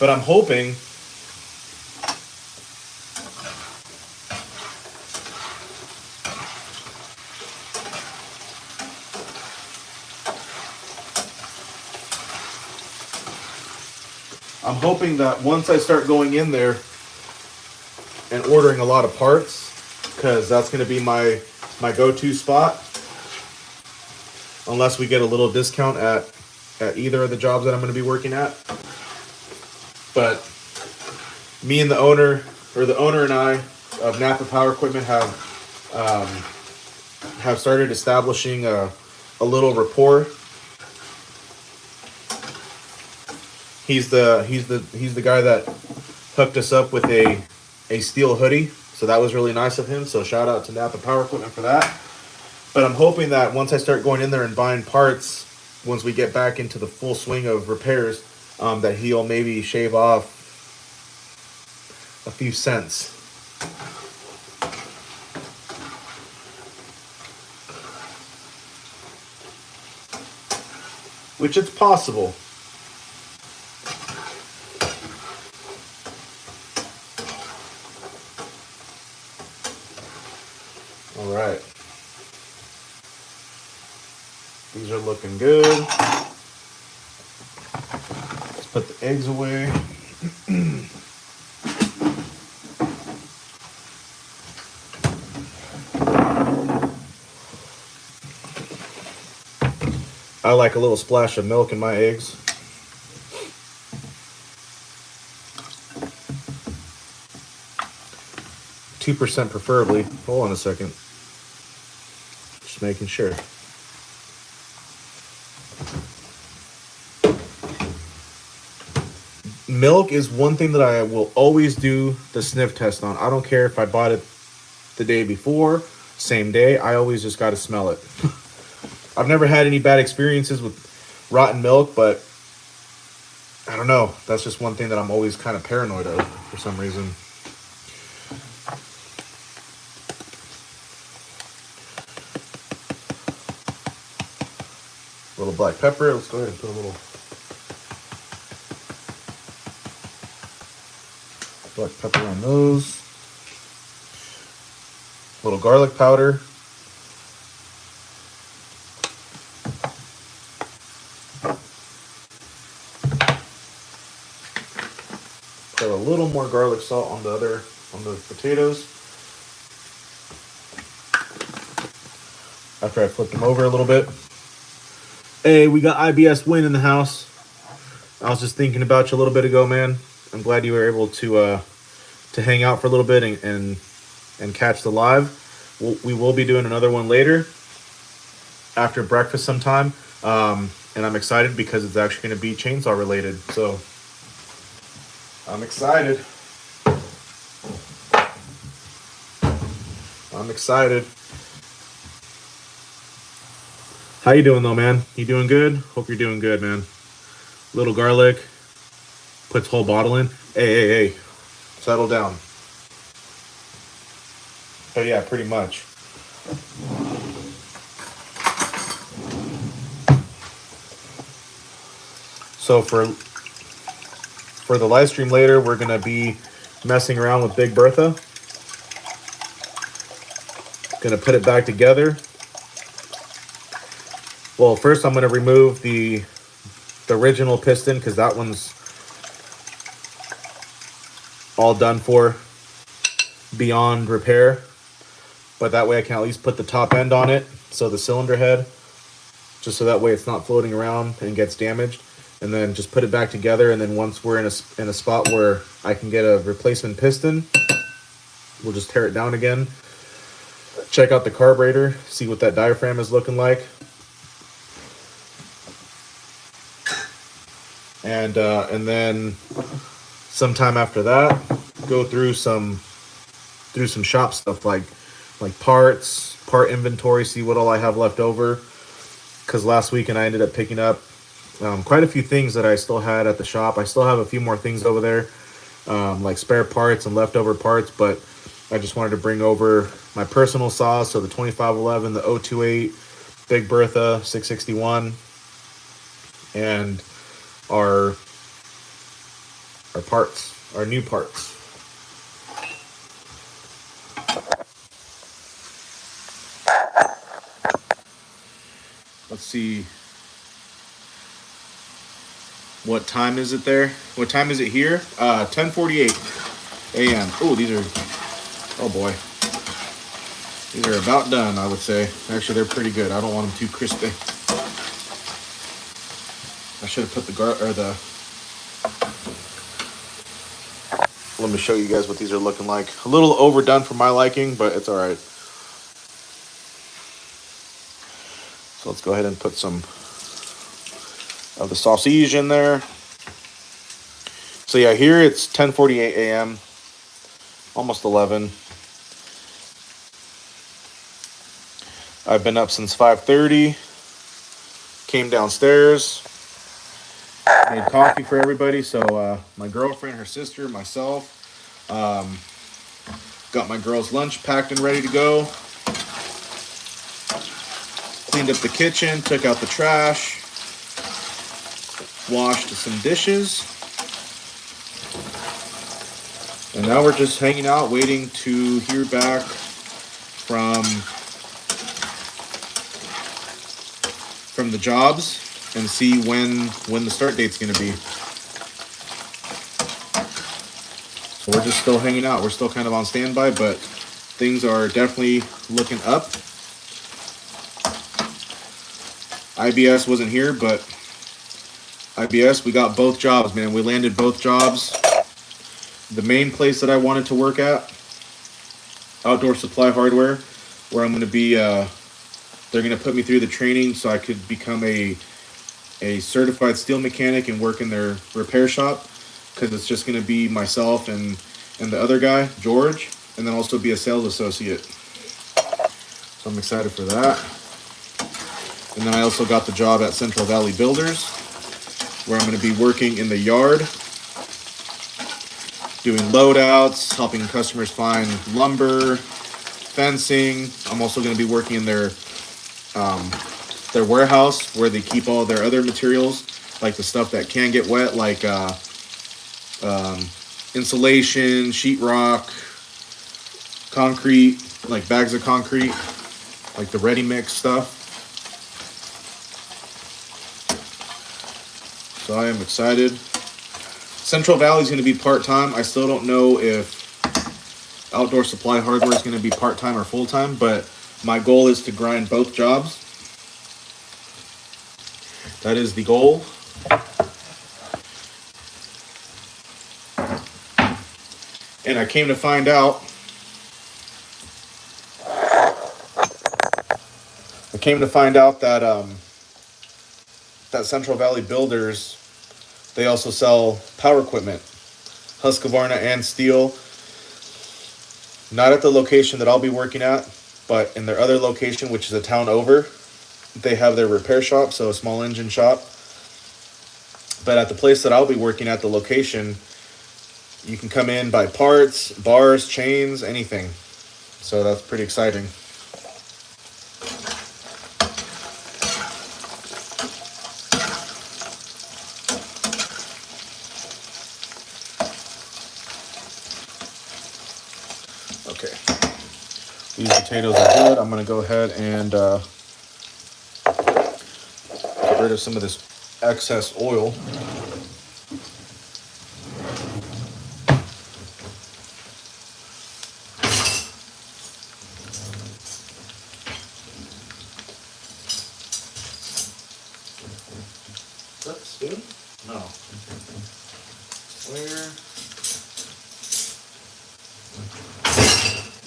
Speaker 1: But I'm hoping that once I start going in there and ordering a lot of parts, because that's going to be my go-to spot, unless we get a little discount at either of the jobs that I'm going to be working at. But me and the owner and I of Napa Power Equipment have started establishing a little rapport. He's the guy that hooked us up with a steel hoodie, so that was really nice of him. So shout out to Napa Power Equipment for that. But I'm hoping that once I start going in there and buying parts, once we get back into the full swing of repairs, that he'll maybe shave off a few cents. which it's possible. All right. These are looking good. Let's put the eggs away. I like a little splash of milk in my eggs. %, preferably. Hold on a second. Just making sure. Milk is one thing that I will always do the sniff test on. I don't care if I bought it the day before, same day. I always just got to smell it. I've never had any bad experiences with rotten milk, but I don't know. That's just one thing that I'm always kind of paranoid of for some reason. A little black pepper. Let's go ahead and put a little black pepper on those. A little garlic powder. Put a little more garlic salt on the potatoes. After I flip them over a little bit. Hey, we got IBS Win in the house. I was just thinking about you a little bit ago, man. I'm glad you were able to hang out for a little bit and catch the live. We will be doing another one later after breakfast sometime. And I'm excited because it's actually going to be chainsaw related. So I'm excited. I'm excited. How you doing though, man? You doing good? Hope you're doing good, man. Little garlic. Puts whole bottle in. Hey. Settle down. Oh yeah, pretty much. So for the live stream later, we're gonna be messing around with Big Bertha. Gonna put it back together. Well, first I'm gonna remove the original piston because that one's all done for, beyond repair. But that way I can at least put the top end on it, so the cylinder head, just so that way it's not floating around and gets damaged. And then just put it back together, and then once we're in a spot where I can get a replacement piston, we'll just tear it down again. Check out the carburetor, see what that diaphragm is looking like. And then sometime after that, go through some shop stuff like parts, part inventory, see what all I have left over. Because last weekend I ended up picking up quite a few things that I still had at the shop. I still have a few more things over there, like spare parts and leftover parts, but I just wanted to bring over my personal saws, so the 2511, the 028, Big Bertha 661, and our parts, our new parts. Let's see. What time is it there? What time is it here? 10:48 a.m. Oh, these are, oh boy. These are about done, I would say. Actually, they're pretty good. I don't want them too crispy. I should have put let me show you guys what these are looking like. A little overdone for my liking, but it's all right. So let's go ahead and put some of the sausage in there. So yeah, here it's 10:48 a.m. Almost 11. I've been up since 5:30. Came downstairs. Made coffee for everybody. So my girlfriend, her sister, myself. Got my girls' lunch packed and ready to go. Cleaned up the kitchen, took out the trash. washed some dishes. And now we're just hanging out, waiting to hear back from the jobs and see when the start date's going to be. So we're just still hanging out. We're still kind of on standby, but things are definitely looking up. IBS wasn't here, but IBS, we got both jobs, man. We landed both jobs. The main place that I wanted to work at, Outdoor Supply Hardware, where I'm going to be, they're going to put me through the training so I could become a certified steel mechanic and work in their repair shop, because it's just going to be myself and the other guy, George, and then also be a sales associate. So I'm excited for that. And then I also got the job at Central Valley Builders, where I'm going to be working in the yard, doing loadouts, helping customers find lumber, fencing. I'm also going to be working in their warehouse where they keep all their other materials, like the stuff that can get wet, like insulation, sheetrock, concrete, like bags of concrete, like the ready mix stuff. So I am excited. Central Valley is going to be part-time. I still don't know if Outdoor Supply Hardware is going to be part-time or full-time, but my goal is to grind both jobs. That is the goal. And I came to find out that that Central Valley Builders, they also sell power equipment, Husqvarna and steel. Not at the location that I'll be working at, but in their other location, which is a town over, they have their repair shop, so a small engine shop. But at the place that I'll be working at, the location, you can come in, buy parts, bars, chains, anything. So that's pretty exciting. Okay, these potatoes are good. I'm going to go ahead and get rid of some of this excess oil. Is that the spoon? No. Where?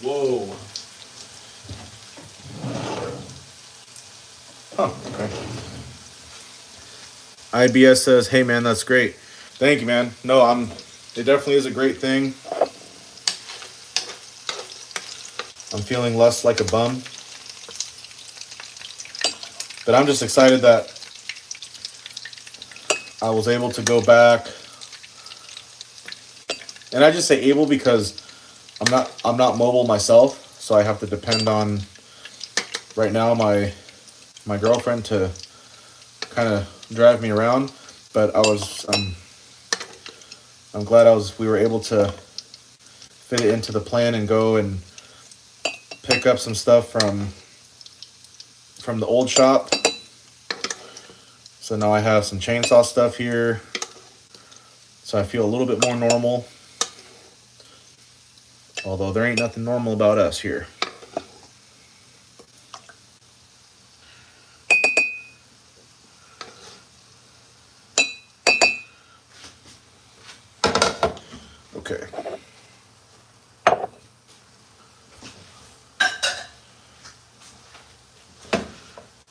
Speaker 1: Whoa. Huh, okay. IBS says, hey man, that's great. Thank you, man. No, it definitely is a great thing. I'm feeling less like a bum. But I'm just excited that I was able to go back. And I just say able because I'm not mobile myself, so I have to depend on right now my girlfriend to kind of drive me around. But I'm glad we were able to fit it into the plan and go and pick up some stuff from the old shop. So now I have some chainsaw stuff here, so I feel a little bit more normal. Although there ain't nothing normal about us here. Okay.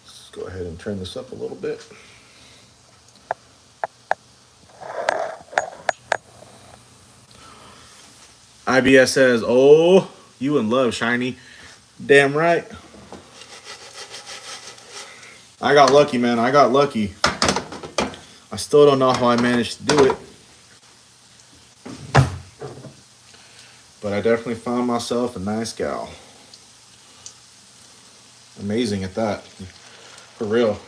Speaker 1: Let's go ahead and turn this up a little bit. IBS says, oh, you in love, Shiny. Damn right. I got lucky, man. I got lucky. I still don't know how I managed to do it. But I definitely found myself a nice gal. Amazing at that. For real.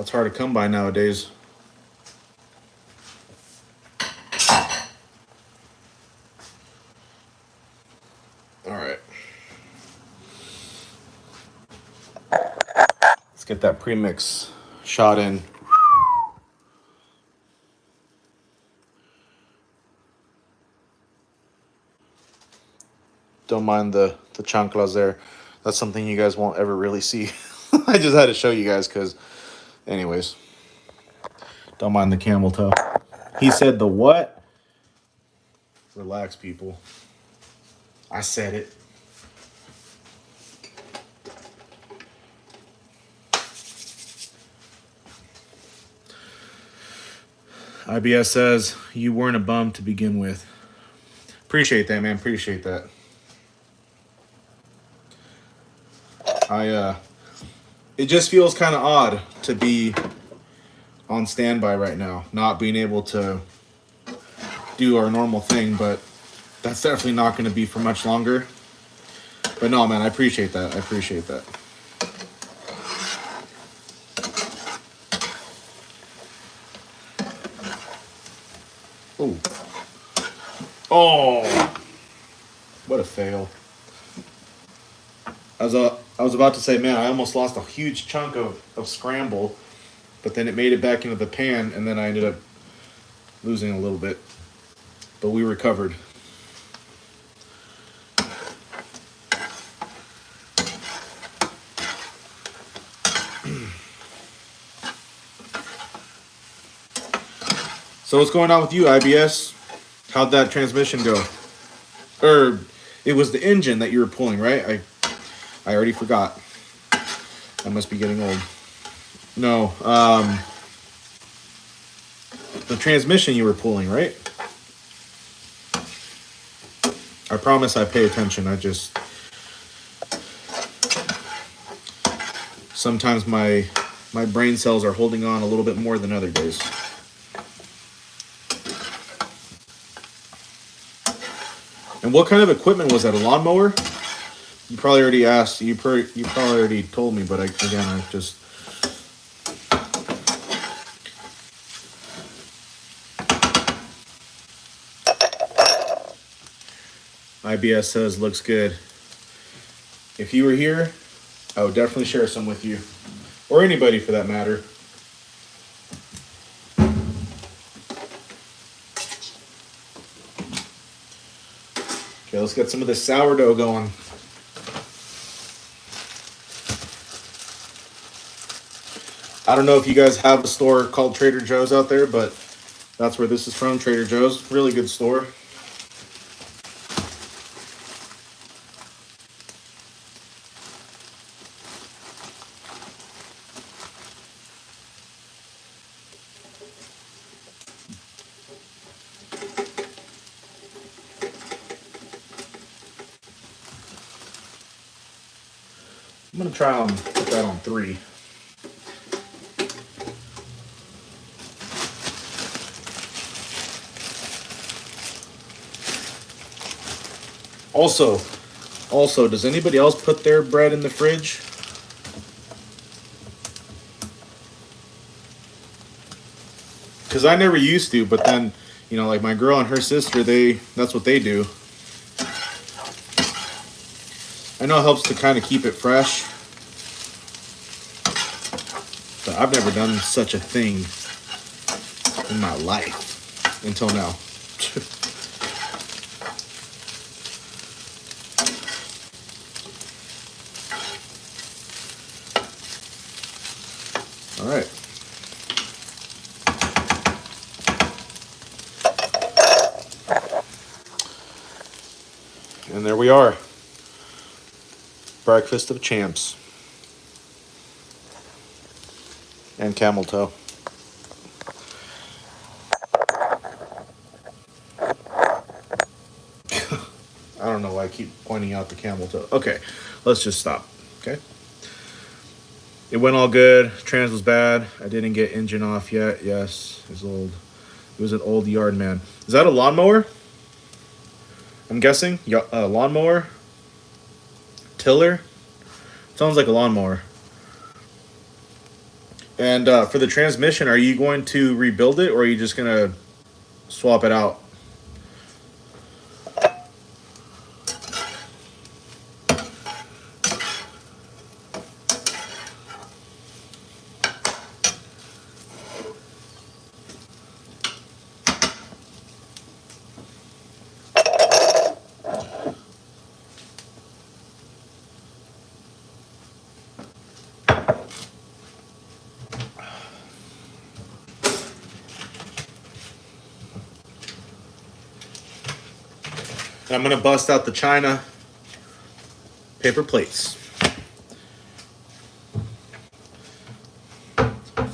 Speaker 1: That's hard to come by nowadays. All right. Let's get that premix shot in. Don't mind the chanclas there. That's something you guys won't ever really see. I just had to show you guys because, anyways, don't mind the camel toe. He said the what? Relax, people. I said it. IBS says you weren't a bum to begin with. Appreciate that, man. Appreciate that. It just feels kind of odd to be on standby right now, not being able to do our normal thing, but that's definitely not going to be for much longer. But no, man, I appreciate that. I appreciate that. Oh. Oh. What a fail. I was about to say, man, I almost lost a huge chunk of scramble, but then it made it back into the pan, and then I ended up losing a little bit. But we recovered. So what's going on with you, IBS? How'd that transmission go? Or it was the engine that you were pulling, right? I already forgot. I must be getting old. No, the transmission you were pulling, right? I promise I pay attention. I just sometimes my brain cells are holding on a little bit more than other days. And what kind of equipment was that? A lawnmower? You probably already asked. You probably already told me, but I just. IBS says looks good. If you were here, I would definitely share some with you, or anybody for that matter. Okay, let's get some of this sourdough going. I don't know if you guys have a store called Trader Joe's out there, but that's where this is from, Trader Joe's. Really good store. I'm gonna try and put that on 3. Also, does anybody else put their bread in the fridge? Because I never used to, but then, like my girl and her sister, that's what they do. I know it helps to kind of keep it fresh, but I've never done such a thing in my life until now. All right. And there we are. Breakfast of champs. And camel toe. I don't know why I keep pointing out the camel toe. Okay, let's just stop. Okay. It went all good. Trans was bad. I didn't get engine off yet. Yes, it's old. It was an old yard man. Is that a lawnmower? I'm guessing. Lawnmower? Tiller? Sounds like a lawnmower. And for the transmission, are you going to rebuild it, or are you just going to swap it out? And I'm going to bust out the China paper plates.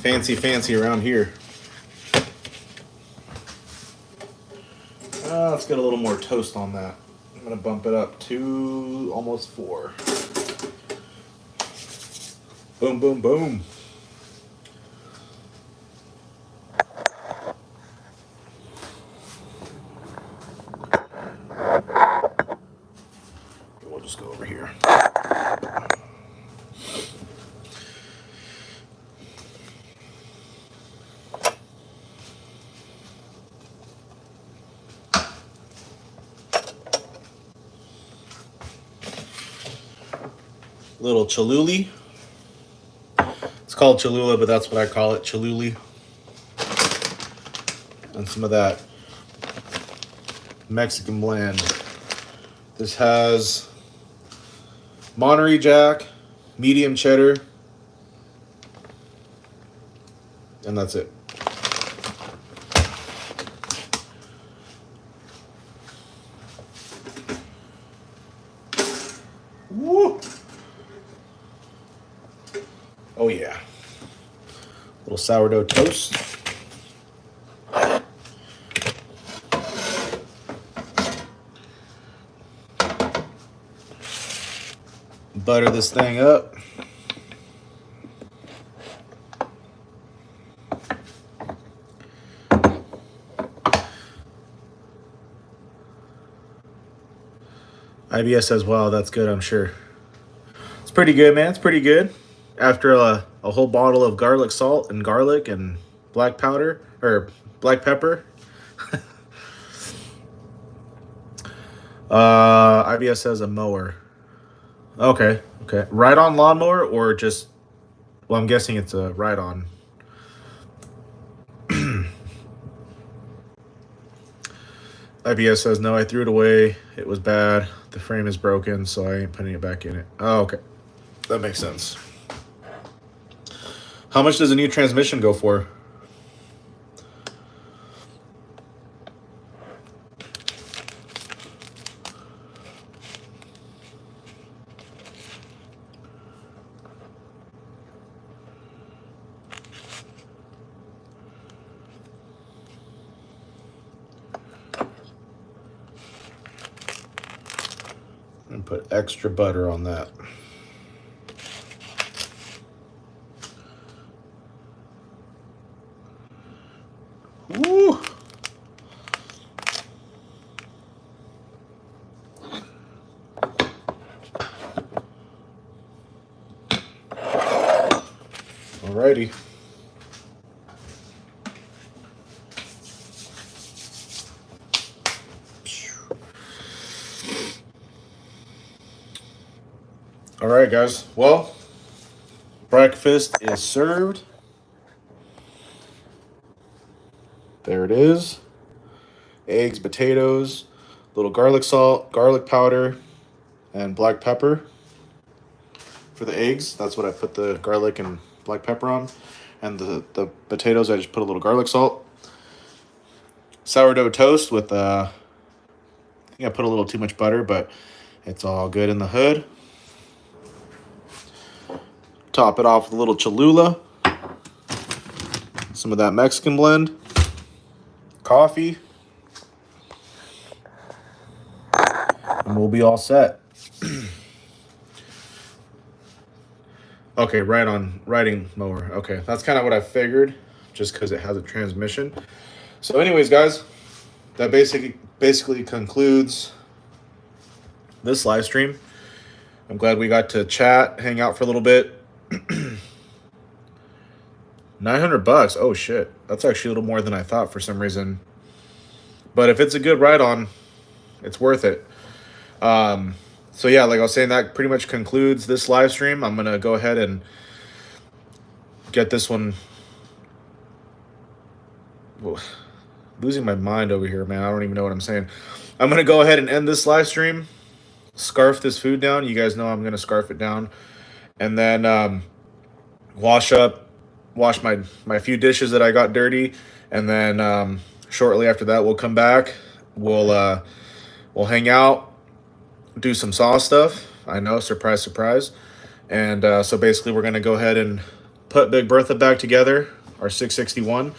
Speaker 1: Fancy around here. Let's get a little more toast on that. I'm going to bump it up to almost 4. Boom, boom, boom. We'll just go over here. Little Cholula. It's called Cholula, but that's what I call it, Cholula. And some of that Mexican blend. This has Monterey Jack, medium cheddar, and that's it. Woo! Oh yeah. Little sourdough toast. Butter this thing up. IBS says, wow, that's good, I'm sure. It's pretty good, man. It's pretty good. After a whole bottle of garlic salt and garlic and black powder, or black pepper. IBS says a mower. Okay. Ride-on lawnmower or just, well, I'm guessing it's a ride-on. IBS says, no, I threw it away. It was bad. The frame is broken, so I ain't putting it back in it. Oh, okay. That makes sense. How much does a new transmission go for? And put extra butter on that. Woo! Alrighty. All right, guys. Well, breakfast is served. There it is. Eggs, potatoes, little garlic salt, garlic powder, and black pepper for the eggs. That's what I put the garlic and black pepper on. And the potatoes, I just put a little garlic salt. Sourdough toast with, I think I put a little too much butter, but it's all good in the hood. Top it off with a little Cholula. Some of that Mexican blend. Coffee. And we'll be all set. Okay, riding mower. Okay, that's kind of what I figured, just because it has a transmission. So anyways, guys, that basically concludes this live stream. I'm glad we got to chat, hang out for a little bit. $900. Oh shit, that's actually a little more than I thought for some reason. But if it's a good ride on, it's worth it. So yeah, like I was saying, that pretty much concludes this live stream. I'm gonna go ahead and get this one. Whoa, losing my mind over here, man. I don't even know what I'm saying. I'm gonna go ahead and end this live stream. Scarf this food down. You guys know I'm gonna scarf it down, and then wash my few dishes that I got dirty, and then shortly after that we'll come back. We'll hang out, do some saw stuff. I know, surprise, surprise. And so basically, we're gonna go ahead and put Big Bertha back together, our 661.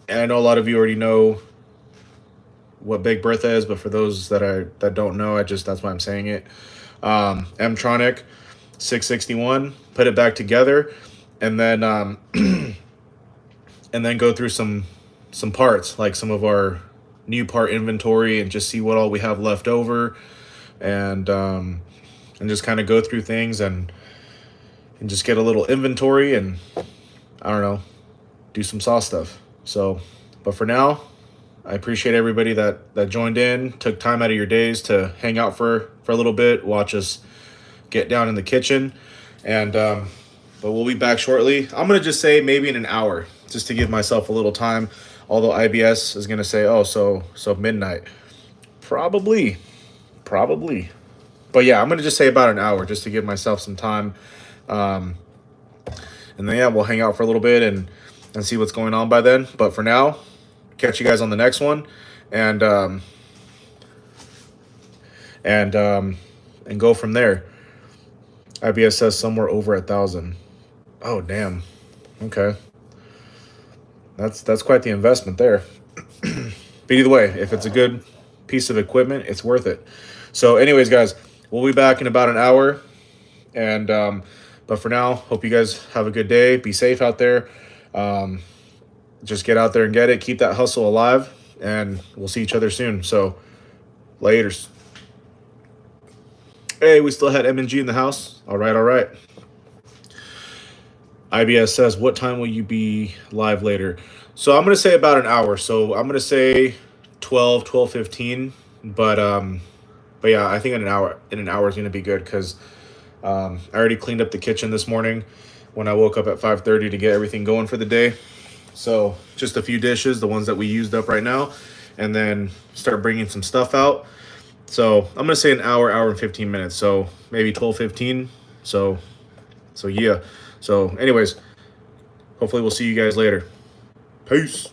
Speaker 1: And I know a lot of you already know what Big Bertha is, but for those that don't know, that's why I'm saying it. Mtronic 661, put it back together, and then and then go through some parts, like some of our new part inventory, and just see what all we have left over, and just kind of go through things and just get a little inventory, and I don't know, do some saw stuff. So, but for now, I appreciate everybody that joined in, took time out of your days to hang out for a little bit, watch us get down in the kitchen, and but we'll be back shortly. I'm gonna just say maybe in an hour, just to give myself a little time. Although IBS is gonna say, oh, so midnight, probably, but yeah, I'm gonna just say about an hour, just to give myself some time, and then yeah, we'll hang out for a little bit and see what's going on by then. But for now, catch you guys on the next one, and go from there. IBS says somewhere over 1,000. Oh damn. Okay. That's quite the investment there. But either way, if it's a good piece of equipment, it's worth it. So anyways, guys, we'll be back in about an hour. And but for now, hope you guys have a good day. Be safe out there. Just get out there and get it. Keep that hustle alive. And we'll see each other soon. So laters. Hey, we still had M&G in the house. All right. IBS says, what time will you be live later? So I'm going to say about an hour. So I'm going to say 12:15. But yeah, I think in an hour is going to be good, because I already cleaned up the kitchen this morning when I woke up at 5:30 to get everything going for the day. So just a few dishes, the ones that we used up right now, and then start bringing some stuff out. So I'm going to say an hour and 15 minutes. So maybe 12:15. So yeah. So anyways, hopefully we'll see you guys later. Peace.